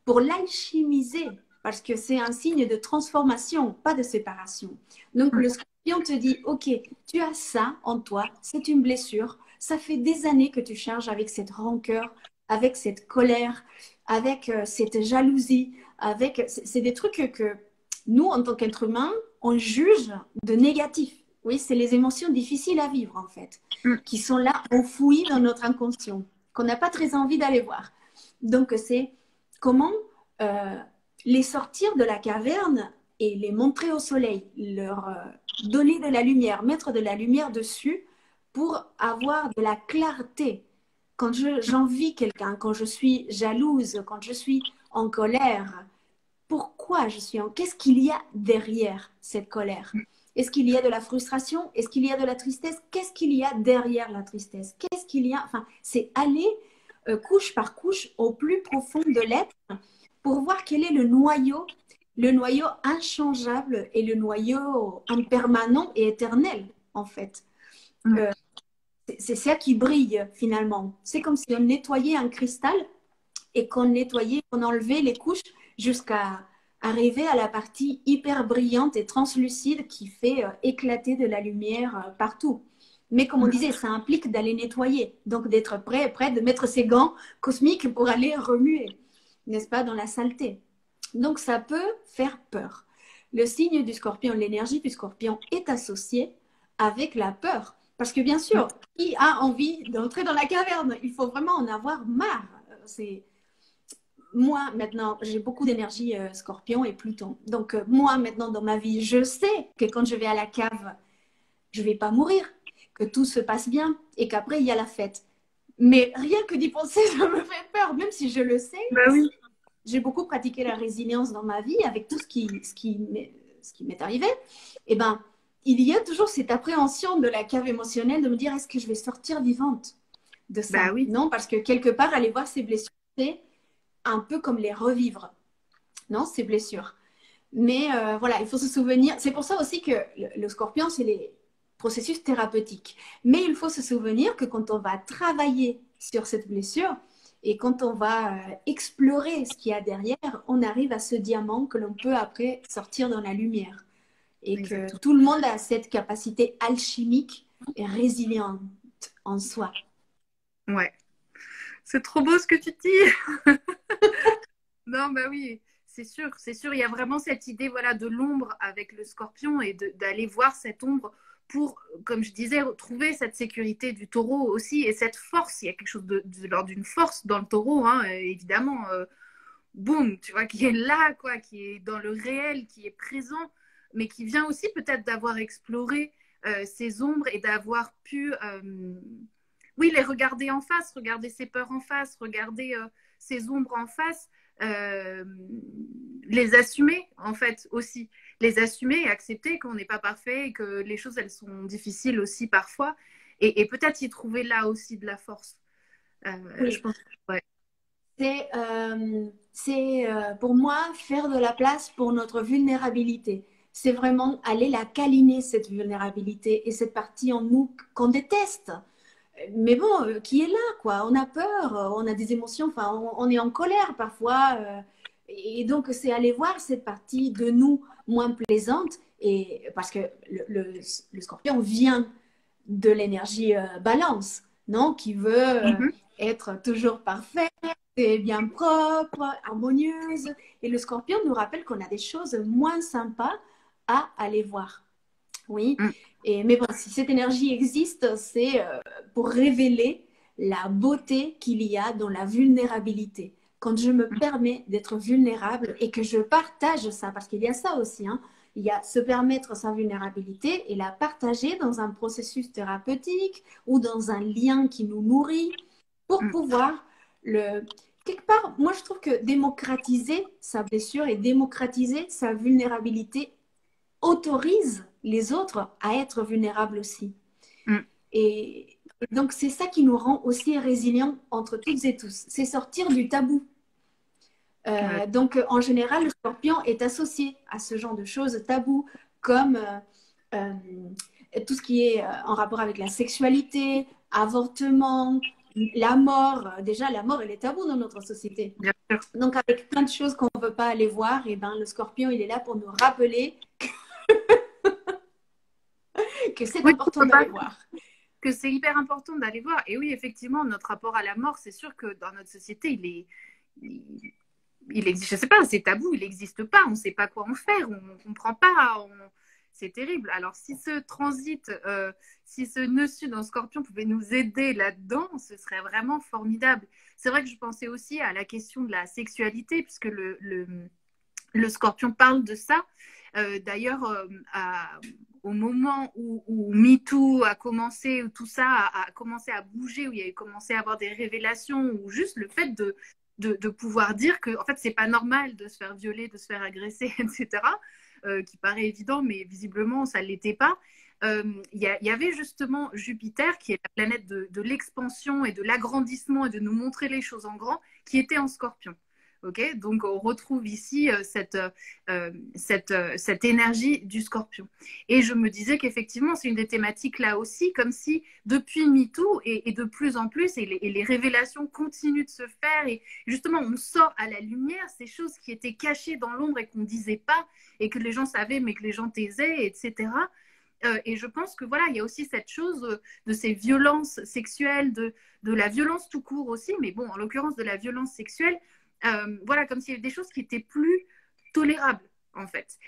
pour l'alchimiser, parce que c'est un signe de transformation, pas de séparation. Donc le scorpion te dit, ok, tu as ça en toi, c'est une blessure, ça fait des années que tu charges avec cette rancœur, avec cette colère, avec cette jalousie, avec... C'est des trucs que nous, en tant qu'êtres humains, on juge de négatif. Oui, c'est les émotions difficiles à vivre, en fait, qui sont là, enfouies dans notre inconscient, qu'on n'a pas très envie d'aller voir. Donc, c'est comment les sortir de la caverne et les montrer au soleil, leur donner de la lumière, mettre de la lumière dessus pour avoir de la clarté. Quand j'envie quelqu'un, quand je suis jalouse, quand je suis en colère, pourquoi je suis en... Qu'est-ce qu'il y a derrière cette colère? Est-ce qu'il y a de la frustration? Est-ce qu'il y a de la tristesse? Qu'est-ce qu'il y a derrière la tristesse? Qu'est-ce qu'il y a? Enfin, c'est aller couche par couche au plus profond de l'être pour voir quel est le noyau inchangeable et le noyau impermanent et éternel, en fait. C'est ça qui brille, finalement. C'est comme si on nettoyait un cristal et qu'on nettoyait, qu'on enlevait les couches jusqu'à arriver à la partie hyper brillante et translucide qui fait éclater de la lumière partout. Mais comme on disait, ça implique d'aller nettoyer, donc d'être prêt de mettre ses gants cosmiques pour aller remuer, n'est-ce pas, dans la saleté. Donc ça peut faire peur. Le signe du scorpion, l'énergie du scorpion est associée avec la peur. Parce que bien sûr, qui a envie d'entrer dans la caverne? Il faut vraiment en avoir marre. C'est... Moi, maintenant, j'ai beaucoup d'énergie scorpion et Pluton. Donc, moi, maintenant, dans ma vie, je sais que quand je vais à la cave, je ne vais pas mourir, que tout se passe bien et qu'après, il y a la fête. Mais rien que d'y penser, ça me fait peur, même si je le sais. Bah oui. J'ai beaucoup pratiqué la résilience dans ma vie avec tout ce qui m'est arrivé. Et ben, il y a toujours cette appréhension de la cave émotionnelle de me dire, est-ce que je vais sortir vivante de ça? Bah oui. Non, parce que quelque part, aller voir ces blessures, c'est un peu comme les revivre, non, ces blessures. Mais voilà, il faut se souvenir. C'est pour ça aussi que le scorpion, c'est les processus thérapeutiques. Mais il faut se souvenir que quand on va travailler sur cette blessure et quand on va explorer ce qu'il y a derrière, on arrive à ce diamant que l'on peut après sortir dans la lumière. Et Exactement. Que tout le monde a cette capacité alchimique et résiliente en soi. Ouais. C'est trop beau ce que tu dis. Non, bah oui, c'est sûr, c'est sûr. Il y a vraiment cette idée, voilà, de l'ombre avec le scorpion et d'aller voir cette ombre pour, comme je disais, retrouver cette sécurité du taureau aussi et cette force. Il y a quelque chose d'une force dans le taureau, hein, évidemment. Boum, tu vois, qui est là, quoi, qui est dans le réel, qui est présent, mais qui vient aussi peut-être d'avoir exploré ces ombres et d'avoir pu, oui, les regarder en face, regarder ses peurs en face, regarder ces ombres en face, les assumer en fait aussi, les assumer et accepter qu'on n'est pas parfait et que les choses elles sont difficiles aussi parfois et peut-être y trouver là aussi de la force. Oui. Je pense, ouais. C'est pour moi faire de la place pour notre vulnérabilité. C'est vraiment aller la câliner, cette vulnérabilité et cette partie en nous qu'on déteste. Mais bon, qui est là, quoi. On a peur, on a des émotions, enfin, on est en colère parfois. Et donc, c'est aller voir cette partie de nous moins plaisante. Et parce que le scorpion vient de l'énergie balance, non? Qui veut être toujours parfait, et bien propre, harmonieuse. Et le scorpion nous rappelle qu'on a des choses moins sympas à aller voir. Oui, mais bon, si cette énergie existe, c'est pour révéler la beauté qu'il y a dans la vulnérabilité. Quand je me permets d'être vulnérable et que je partage ça, parce qu'il y a ça aussi, hein, il y a se permettre sa vulnérabilité et la partager dans un processus thérapeutique ou dans un lien qui nous nourrit pour pouvoir quelque part, moi je trouve que démocratiser sa blessure et démocratiser sa vulnérabilité autorise les autres à être vulnérables aussi. Et donc, c'est ça qui nous rend aussi résilients entre toutes et tous. C'est sortir du tabou. Donc, en général, le scorpion est associé à ce genre de choses tabous, comme tout ce qui est en rapport avec la sexualité, avortement, la mort, déjà la mort, elle est tabou dans notre société. Bien sûr. Donc avec plein de choses qu'on ne veut pas aller voir, et ben le scorpion, il est là pour nous rappeler que c'est Oui, important d'aller voir. que c'est hyper important d'aller voir. Et oui, effectivement, notre rapport à la mort, c'est sûr que dans notre société, il existe, je sais pas, c'est tabou, il n'existe pas, on ne sait pas quoi en faire, on ne comprend pas, c'est terrible. Alors si ce transit, si ce nœud sud en scorpion pouvait nous aider là-dedans, ce serait vraiment formidable. C'est vrai que je pensais aussi à la question de la sexualité, puisque le scorpion parle de ça. D'ailleurs, au moment où MeToo a commencé, où tout ça a commencé à bouger, où il y a commencé à avoir des révélations, ou juste le fait de pouvoir dire que en fait, c'est pas normal de se faire violer, de se faire agresser, etc., qui paraît évident, mais visiblement, ça ne l'était pas. Y avait justement Jupiter, qui est la planète de l'expansion et de l'agrandissement et de nous montrer les choses en grand, qui était en scorpion. Okay, donc, on retrouve ici cette énergie du scorpion. Et je me disais qu'effectivement, c'est une des thématiques là aussi, comme si depuis MeToo et de plus en plus, et les révélations continuent de se faire, et justement, on sort à la lumière ces choses qui étaient cachées dans l'ombre et qu'on ne disait pas, et que les gens savaient, mais que les gens taisaient, etc. Et je pense que voilà, il y a aussi cette chose de ces violences sexuelles, de la violence tout court aussi, mais bon, en l'occurrence de la violence sexuelle, voilà, comme s'il y avait des choses qui étaient plus tolérables, en fait.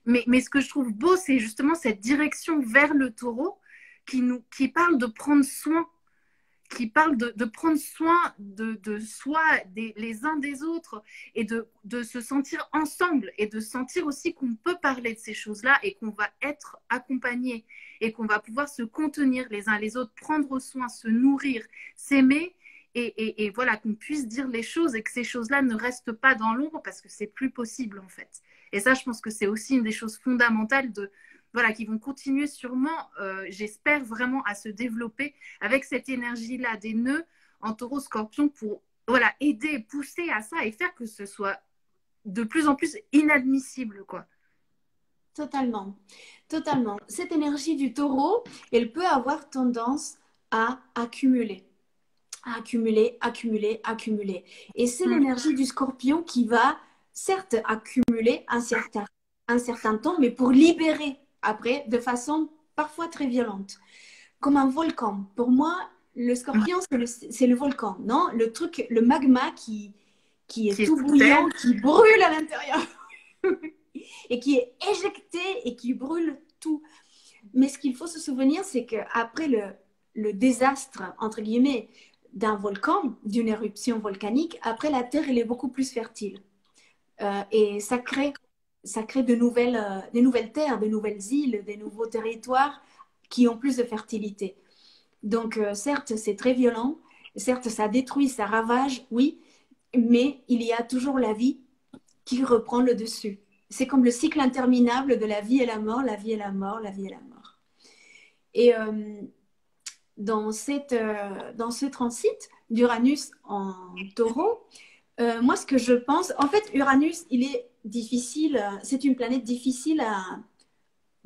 Mais ce que je trouve beau, c'est justement cette direction vers le taureau qui parle de prendre soin, qui parle de prendre soin de soi, les uns des autres, et de se sentir ensemble, et de sentir aussi qu'on peut parler de ces choses-là, et qu'on va être accompagnés, et qu'on va pouvoir se contenir les uns les autres, prendre soin, se nourrir, s'aimer, et voilà, qu'on puisse dire les choses et que ces choses-là ne restent pas dans l'ombre parce que c'est plus possible en fait. Et ça, je pense que c'est aussi une des choses fondamentales voilà, qui vont continuer sûrement, j'espère vraiment, à se développer avec cette énergie-là des nœuds en taureau scorpion pour voilà, aider, pousser à ça et faire que ce soit de plus en plus inadmissible, quoi. Totalement, totalement. Cette énergie du taureau, elle peut avoir tendance à accumuler. Accumuler, accumuler, accumuler. Et c'est l'énergie du scorpion qui va, certes, accumuler un certain temps, mais pour libérer après de façon parfois très violente. Comme un volcan. Pour moi, le scorpion, c'est le volcan, non? Le truc, le magma qui est tout bouillant, qui brûle à l'intérieur et qui est éjecté et qui brûle tout. Mais ce qu'il faut se souvenir, c'est qu'après le désastre, entre guillemets, d'un volcan, d'une éruption volcanique, après la Terre, elle est beaucoup plus fertile. Et ça crée de nouvelles terres, de nouvelles îles, des nouveaux territoires qui ont plus de fertilité. Donc, certes, c'est très violent, certes, ça détruit, ça ravage, oui, mais il y a toujours la vie qui reprend le dessus. C'est comme le cycle interminable de la vie et la mort, la vie et la mort, la vie et la mort. Et dans ce transit d'Uranus en taureau, moi, ce que je pense, en fait, Uranus, il est difficile, c'est une planète difficile à,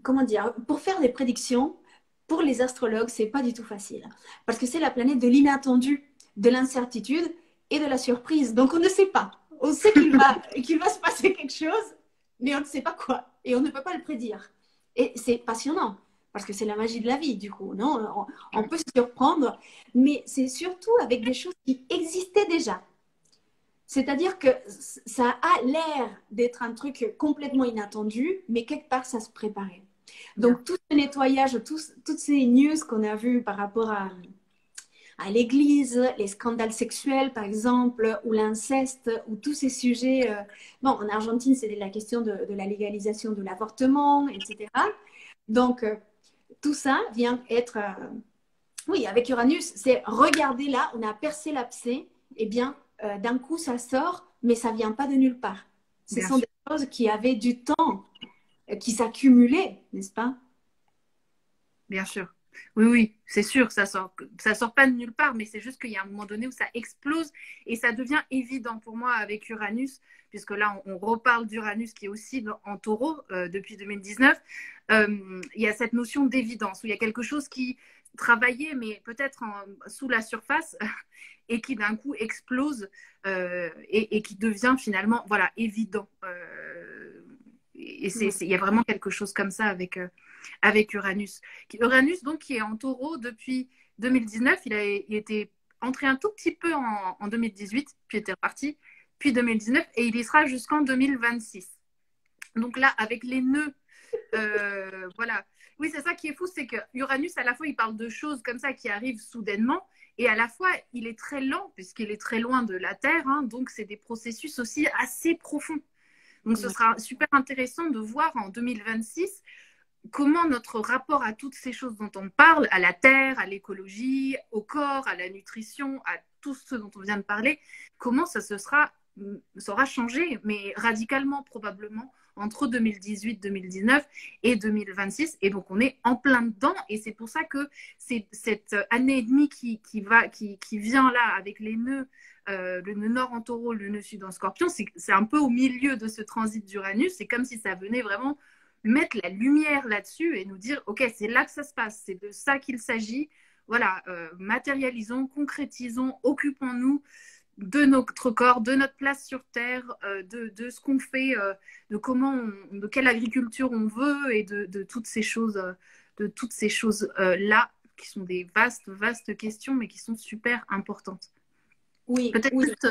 comment dire, pour faire des prédictions, pour les astrologues, c'est pas du tout facile. Parce que c'est la planète de l'inattendu, de l'incertitude et de la surprise. Donc, on ne sait pas. On sait qu'il va se passer quelque chose, mais on ne sait pas quoi. Et on ne peut pas le prédire. Et c'est passionnant. Parce que c'est la magie de la vie, du coup, non? On peut se surprendre, mais c'est surtout avec des choses qui existaient déjà. C'est-à-dire que ça a l'air d'être un truc complètement inattendu, mais quelque part, ça se préparait. Donc, tout ce nettoyage, toutes ces news qu'on a vues par rapport à l'église, les scandales sexuels, par exemple, ou l'inceste, ou tous ces sujets. Bon, en Argentine, c'était la question de la légalisation de l'avortement, etc. Donc, tout ça vient être... oui, avec Uranus, c'est regarder là, on a percé l'abcès, et bien, d'un coup, ça sort, mais ça vient pas de nulle part. Ce sont des choses qui avaient du temps, qui s'accumulaient, n'est-ce pas? Bien sûr. Oui, oui, c'est sûr, ça sort pas de nulle part, mais c'est juste qu'il y a un moment donné où ça explose et ça devient évident pour moi avec Uranus, puisque là, on reparle d'Uranus qui est aussi en taureau depuis 2019. Il y a cette notion d'évidence, où il y a quelque chose travaillé, mais peut-être sous la surface, et qui d'un coup explose et qui devient finalement voilà, évident. Et il y a vraiment quelque chose comme ça avec Uranus. Uranus, donc, qui est en taureau depuis 2019, il était entré un tout petit peu en 2018, puis était reparti, puis 2019, et il y sera jusqu'en 2026. Donc là, avec les nœuds, voilà. Oui, c'est ça qui est fou, c'est que Uranus, à la fois, il parle de choses comme ça qui arrivent soudainement, et à la fois, il est très lent, puisqu'il est très loin de la Terre, hein, donc c'est des processus aussi assez profonds. Donc ce sera super intéressant de voir en 2026 comment notre rapport à toutes ces choses dont on parle, à la terre, à l'écologie, au corps, à la nutrition, à tout ce dont on vient de parler, comment ça aura changé, mais radicalement probablement entre 2018, 2019 et 2026. Et donc on est en plein dedans. Et c'est pour ça que c'est cette année et demie qui vient là avec les nœuds, le nœud nord en taureau, le nœud sud en scorpion, c'est un peu au milieu de ce transit d'Uranus. C'est comme si ça venait vraiment mettre la lumière là-dessus et nous dire, OK, c'est là que ça se passe, c'est de ça qu'il s'agit. Voilà, matérialisons, concrétisons, occupons-nous de notre corps, de notre place sur Terre, de ce qu'on fait, de quelle agriculture on veut et de toutes ces choses, là, qui sont des vastes questions, mais qui sont super importantes. Oui, peut-être oui. juste,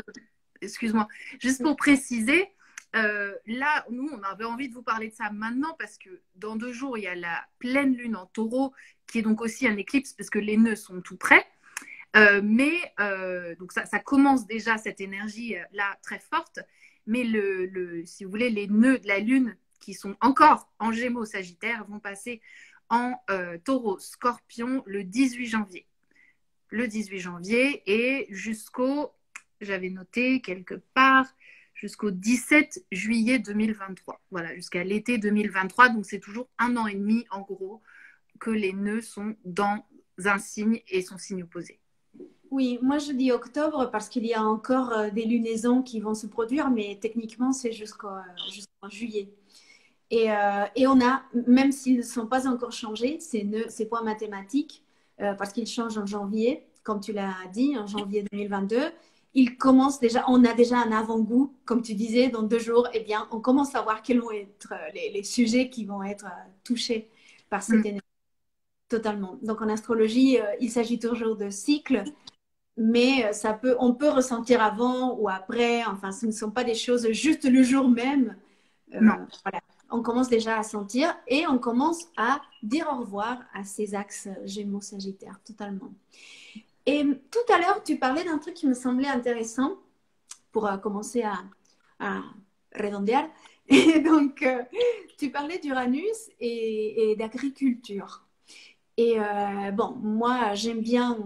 excuse-moi, juste pour préciser, là, nous, on avait envie de vous parler de ça maintenant parce que dans 2 jours, il y a la pleine lune en taureau qui est donc aussi un éclipse parce que les nœuds sont tout près. Donc ça commence déjà cette énergie là très forte. Mais si vous voulez, les nœuds de la lune qui sont encore en Gémeaux Sagittaire vont passer en taureau Scorpion le 18 janvier. Le 18 janvier et j'avais noté quelque part, jusqu'au 17 juillet 2023. Voilà, jusqu'à l'été 2023. Donc, c'est toujours 1 an et demi, en gros, que les nœuds sont dans un signe et son signe opposé. Oui, moi je dis octobre parce qu'il y a encore des lunaisons qui vont se produire, mais techniquement c'est jusqu'en juillet. Et on a, même s'ils ne sont pas encore changés, ces points mathématiques, parce qu'ils changent en janvier, comme tu l'as dit, en janvier 2022, ils commencent déjà, on a déjà un avant-goût, comme tu disais, dans 2 jours, eh bien, on commence à voir quels vont être les sujets qui vont être touchés par cette énergie. Totalement. Donc en astrologie, il s'agit toujours de cycles, mais on peut ressentir avant ou après. Enfin, ce ne sont pas des choses juste le jour même. Non. Voilà. On commence déjà à sentir et on commence à dire au revoir à ces axes Gémeaux-Sagittaire, totalement. Et tout à l'heure, tu parlais d'un truc qui me semblait intéressant pour commencer à redondear. Et donc, tu parlais d'Uranus et d'agriculture. Et bon, moi, j'aime bien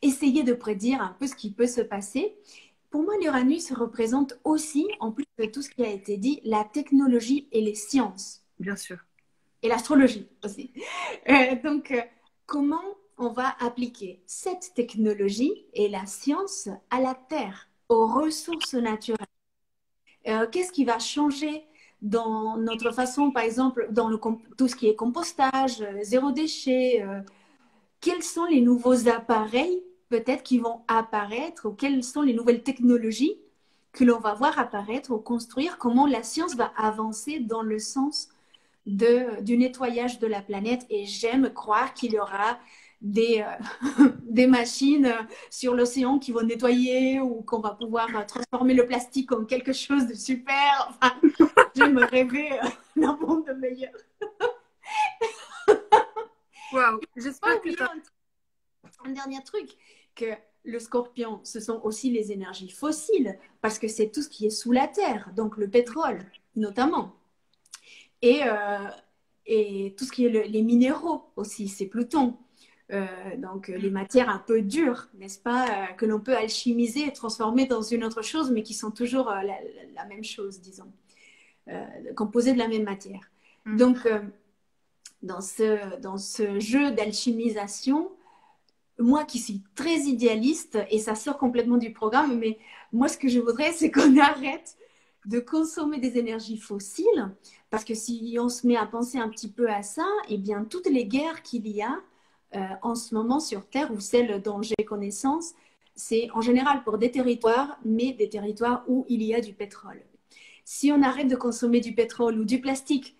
essayer de prédire un peu ce qui peut se passer. Pour moi, l'Uranus représente aussi, en plus de tout ce qui a été dit, la technologie et les sciences. Bien sûr. Et l'astrologie aussi. Donc, comment on va appliquer cette technologie et la science à la Terre, aux ressources naturelles? Qu'est-ce qui va changer dans notre façon, par exemple, dans tout ce qui est compostage, zéro déchet? Quels sont les nouveaux appareils peut-être qui vont apparaître ou quelles sont les nouvelles technologies que l'on va voir apparaître ou construire? Comment la science va avancer dans le sens du nettoyage de la planète? Et j'aime croire qu'il y aura des machines sur l'océan qui vont nettoyer ou qu'on va pouvoir transformer le plastique en quelque chose de super. Enfin, j'aime rêver d'un monde meilleur. Waouh, j'espère que un dernier truc, que le scorpion, ce sont aussi les énergies fossiles, parce que c'est tout ce qui est sous la terre, donc le pétrole notamment. Et tout ce qui est les minéraux aussi, c'est Pluton. Donc les matières un peu dures, n'est-ce pas, que l'on peut alchimiser et transformer dans une autre chose, mais qui sont toujours la même chose, disons, composées de la même matière. Donc, dans ce jeu d'alchimisation, moi qui suis très idéaliste, et ça sort complètement du programme, mais moi ce que je voudrais, c'est qu'on arrête de consommer des énergies fossiles, parce que si on se met à penser un petit peu à ça, eh bien toutes les guerres qu'il y a en ce moment sur Terre, ou celles dont j'ai connaissance, c'est en général pour des territoires, mais des territoires où il y a du pétrole. Si on arrête de consommer du pétrole ou du plastique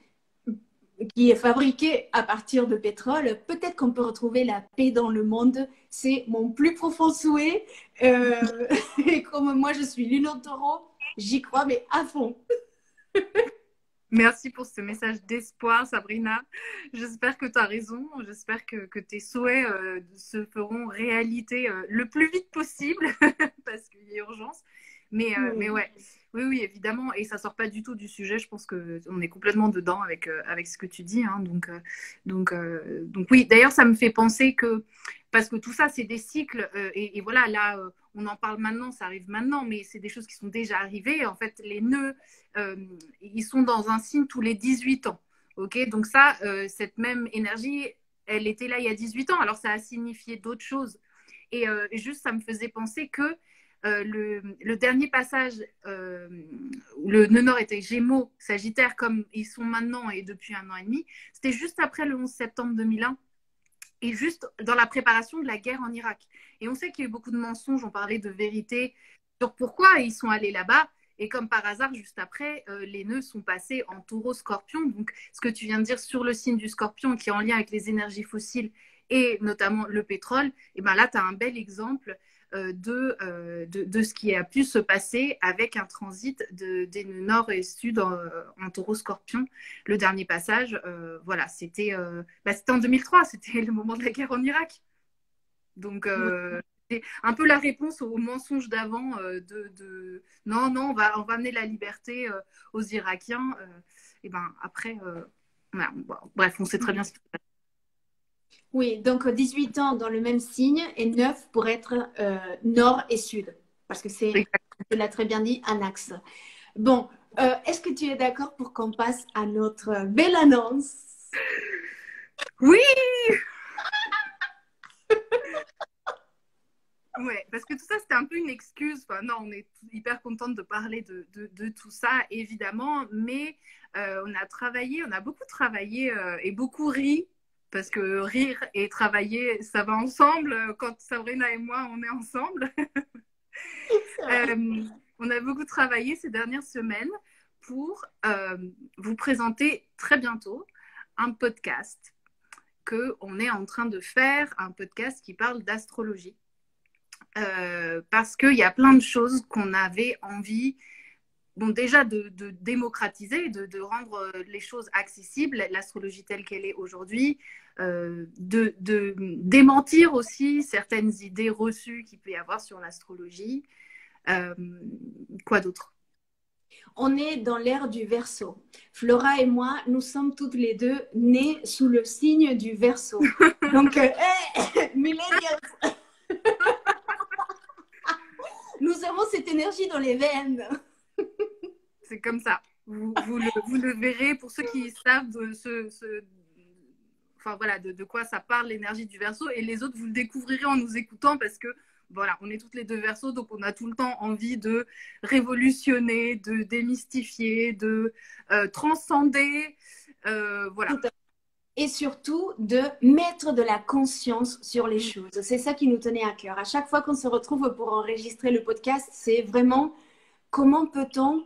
qui est fabriqué à partir de pétrole, peut-être qu'on peut retrouver la paix dans le monde. C'est mon plus profond souhait. Et comme moi, je suis Lune en taureau, j'y crois, mais à fond. Merci pour ce message d'espoir, Sabrina. J'espère que tu as raison. J'espère que tes souhaits se feront réalité le plus vite possible parce qu'il y a urgence. Mais ouais, oui, évidemment. Et ça sort pas du tout du sujet. Je pense qu'on est complètement dedans avec ce que tu dis. Hein. Donc oui. D'ailleurs, ça me fait penser que, parce que tout ça, c'est des cycles. Et voilà, là, on en parle maintenant, ça arrive maintenant, mais c'est des choses qui sont déjà arrivées. En fait, les nœuds, ils sont dans un signe tous les 18 ans. Ok, donc ça, cette même énergie, elle était là il y a 18 ans. Alors, ça a signifié d'autres choses. Et juste, ça me faisait penser que le dernier passage où le nœud nord était Gémeaux, Sagittaire, comme ils sont maintenant et depuis 1 an et demi, c'était juste après le 11 septembre 2001 et juste dans la préparation de la guerre en Irak. Et on sait qu'il y a eu beaucoup de mensonges, on parlait de vérité sur pourquoi ils sont allés là-bas. Et comme par hasard, juste après, les nœuds sont passés en taureau-scorpion. Donc, ce que tu viens de dire sur le signe du scorpion qui est en lien avec les énergies fossiles et notamment le pétrole, et ben là, tu as un bel exemple de ce qui a pu se passer avec un transit des nœuds nord et sud en taureau-scorpion. Le dernier passage, voilà, c'était en 2003, c'était le moment de la guerre en Irak. Donc, c'est un peu la réponse aux mensonges d'avant non, on va amener la liberté aux Irakiens. Et ben après, voilà, bref, on sait très bien ce qui se passe. Oui, donc 18 ans dans le même signe et 9 pour être nord et sud. Parce que c'est, tu l'as très bien dit, un axe. Bon, est-ce que tu es d'accord pour qu'on passe à notre belle annonce? Oui! Ouais, parce que tout ça, c'était un peu une excuse. Enfin, non, on est hyper contente de parler de tout ça, évidemment, mais on a beaucoup travaillé et beaucoup ri, parce que rire et travailler, ça va ensemble. Quand Sabrina et moi, on est ensemble. On a beaucoup travaillé ces dernières semaines pour vous présenter très bientôt un podcast qu'on est en train de faire, un podcast qui parle d'astrologie. Parce qu'il y a plein de choses qu'on avait envie, bon, déjà de démocratiser, de rendre les choses accessibles, l'astrologie telle qu'elle est aujourd'hui, de démentir aussi certaines idées reçues qu'il peut y avoir sur l'astrologie. Quoi d'autre? On est dans l'ère du Verseau. Flora et moi, nous sommes toutes les deux nées sous le signe du Verseau. Donc, millennials. Nous avons cette énergie dans les veines. C'est comme ça. Vous le verrez pour ceux qui savent enfin, voilà, de quoi ça parle, l'énergie du Verseau. Et les autres, vous le découvrirez en nous écoutant parce que voilà, on est toutes les deux Verseaux, donc on a tout le temps envie de révolutionner, de démystifier, de transcender. Voilà. Et surtout de mettre de la conscience sur les choses. C'est ça qui nous tenait à cœur. À chaque fois qu'on se retrouve pour enregistrer le podcast, c'est vraiment comment peut-on,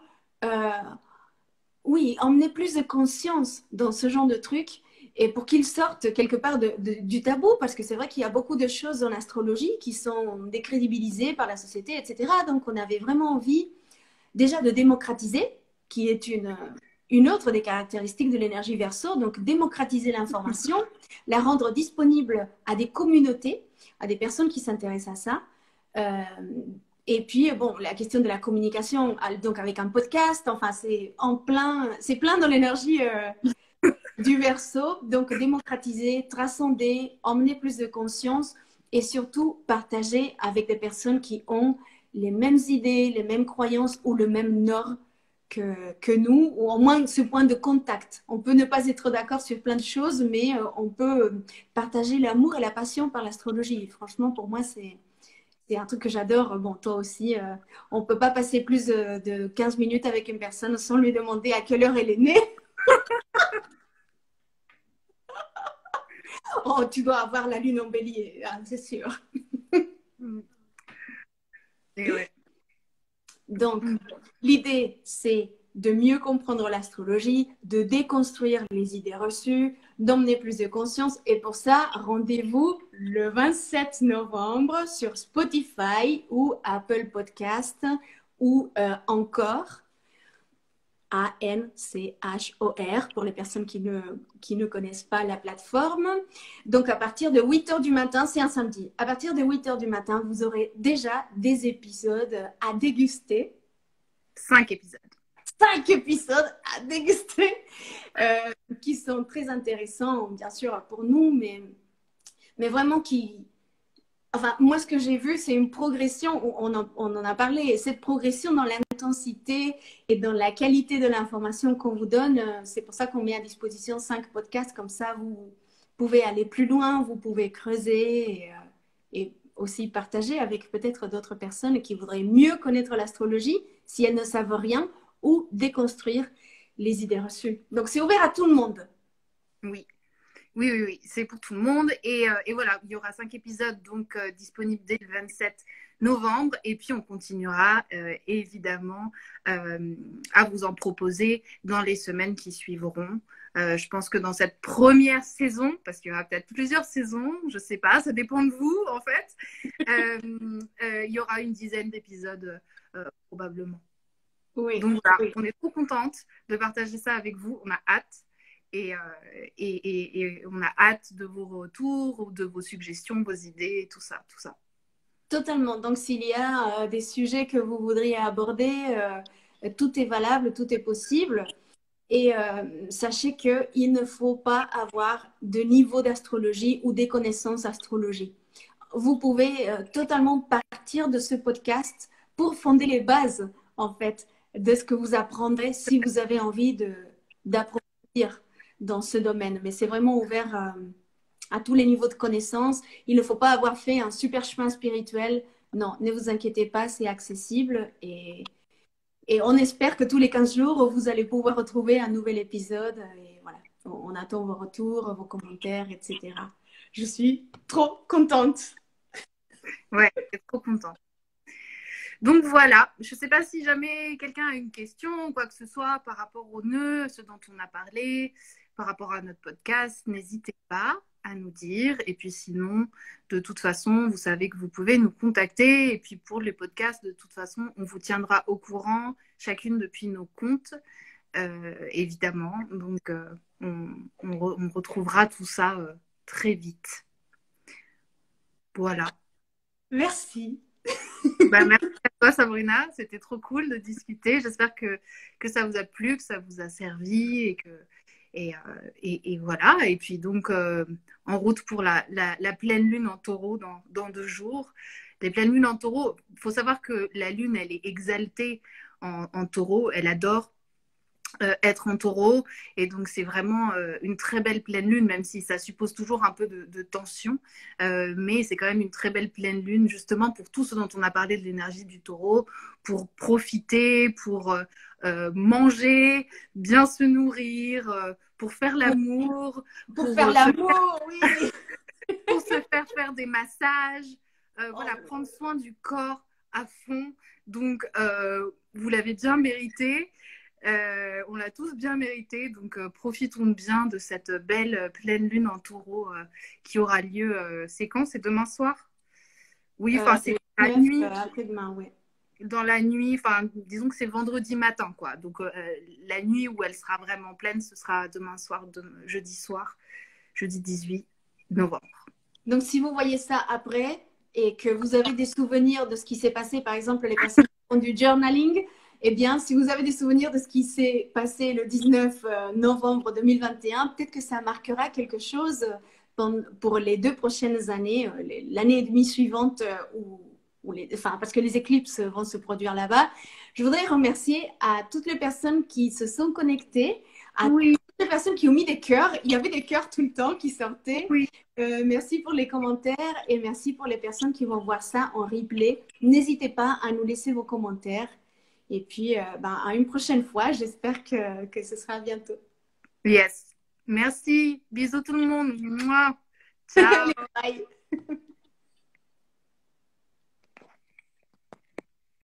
emmener plus de conscience dans ce genre de trucs et pour qu'ils sortent quelque part du tabou, parce que c'est vrai qu'il y a beaucoup de choses en astrologie qui sont décrédibilisées par la société, etc. Donc on avait vraiment envie déjà de démocratiser, qui est une autre des caractéristiques de l'énergie Verseau, donc démocratiser l'information, la rendre disponible à des communautés, à des personnes qui s'intéressent à ça. Et puis, bon, la question de la communication, donc avec un podcast, enfin, c'est plein dans l'énergie du Verseau. Donc, démocratiser, transcender, emmener plus de conscience et surtout partager avec des personnes qui ont les mêmes idées, les mêmes croyances ou le même nord que nous, ou au moins ce point de contact. On peut ne pas être d'accord sur plein de choses, mais on peut partager l'amour et la passion par l'astrologie. Franchement, pour moi, c'est un truc que j'adore. Bon, toi aussi, on ne peut pas passer plus de 15 minutes avec une personne sans lui demander à quelle heure elle est née. oh, tu dois avoir la lune en bélier, hein, c'est sûr. Et ouais. Donc, l'idée, c'est de mieux comprendre l'astrologie, de déconstruire les idées reçues, d'emmener plus de conscience. Et pour ça, rendez-vous le 27 novembre sur Spotify ou Apple Podcast ou encore Anchor pour les personnes qui ne connaissent pas la plateforme. Donc, à partir de 8 h du matin, c'est un samedi. À partir de 8 h du matin, vous aurez déjà des épisodes à déguster. 5 épisodes. 5 épisodes à déguster qui sont très intéressants, bien sûr, pour nous, mais vraiment qui... Enfin, moi, ce que j'ai vu, c'est une progression, on en a parlé, et cette progression dans l'intensité et dans la qualité de l'information qu'on vous donne, c'est pour ça qu'on met à disposition 5 podcasts, comme ça, vous pouvez aller plus loin, vous pouvez creuser et aussi partager avec peut-être d'autres personnes qui voudraient mieux connaître l'astrologie si elles ne savent rien ou déconstruire les idées reçues. Donc, c'est ouvert à tout le monde. Oui. Oui, c'est pour tout le monde. Et voilà, il y aura 5 épisodes donc disponibles dès le 27 novembre. Et puis, on continuera évidemment à vous en proposer dans les semaines qui suivront. Je pense que dans cette première saison, parce qu'il y aura peut-être plusieurs saisons, je ne sais pas, ça dépend de vous en fait, il y aura une dizaine d'épisodes probablement. Oui. Donc voilà, oui. On est trop contente de partager ça avec vous. On a hâte. Et on a hâte de vos retours, de vos suggestions, vos idées, tout ça. Totalement. Donc, s'il y a des sujets que vous voudriez aborder, tout est valable, tout est possible. Et sachez qu'il ne faut pas avoir de niveau d'astrologie ou des connaissances astrologie. Vous pouvez totalement partir de ce podcast pour fonder les bases, en fait, de ce que vous apprendrez si vous avez envie d'approfondir dans ce domaine. Mais c'est vraiment ouvert à tous les niveaux de connaissances. Il ne faut pas avoir fait un super chemin spirituel. Non, ne vous inquiétez pas, c'est accessible. Et on espère que tous les 15 jours, vous allez pouvoir retrouver un nouvel épisode. Et voilà, on attend vos retours, vos commentaires, etc. Je suis trop contente. Ouais, je suis trop contente. Donc voilà, je ne sais pas si jamais quelqu'un a une question ou quoi que ce soit par rapport au nœud, ce dont on a parlé, par rapport à notre podcast, n'hésitez pas à nous dire. Et puis sinon, de toute façon, vous savez que vous pouvez nous contacter. Et puis pour les podcasts, de toute façon, on vous tiendra au courant, chacune depuis nos comptes, évidemment. Donc on retrouvera tout ça très vite. Voilà. Merci. Merci à toi, Sabrina. C'était trop cool de discuter. J'espère que ça vous a plu, que ça vous a servi et voilà. Et puis donc, en route pour la pleine lune en taureau dans 2 jours. Les pleines lunes en taureau, il faut savoir que la lune, elle est exaltée en taureau. Elle adore être en taureau, et donc c'est vraiment une très belle pleine lune, même si ça suppose toujours un peu de tension, mais c'est quand même une très belle pleine lune, justement pour tout ce dont on a parlé de l'énergie du taureau, pour profiter, pour manger, bien se nourrir, pour faire l'amour, pour faire l'amour, oui, pour se faire des massages, voilà, prendre soin du corps à fond. Donc vous l'avez bien mérité. On l'a tous bien mérité, donc profitons bien de cette belle pleine lune en taureau qui aura lieu, c'est quand? C'est demain soir? Oui, enfin c'est la nuit. Après-demain, oui. Dans la nuit, enfin disons que c'est vendredi matin, quoi. Donc la nuit où elle sera vraiment pleine, ce sera demain soir, jeudi soir, jeudi 18 novembre. Donc si vous voyez ça après et que vous avez des souvenirs de ce qui s'est passé, par exemple les personnes qui font du journaling, eh bien, si vous avez des souvenirs de ce qui s'est passé le 19 novembre 2021, peut-être que ça marquera quelque chose pour les 2 prochaines années, l'année et demie suivante, parce que les éclipses vont se produire là-bas. Je voudrais remercier à toutes les personnes qui se sont connectées, à toutes les personnes qui ont mis des cœurs. Il y avait des cœurs tout le temps qui sortaient. Oui. Merci pour les commentaires et merci pour les personnes qui vont voir ça en replay. N'hésitez pas à nous laisser vos commentaires. Et puis, à une prochaine fois, j'espère que ce sera bientôt. Yes. Merci. Bisous tout le monde. Mouah. Ciao. Bye.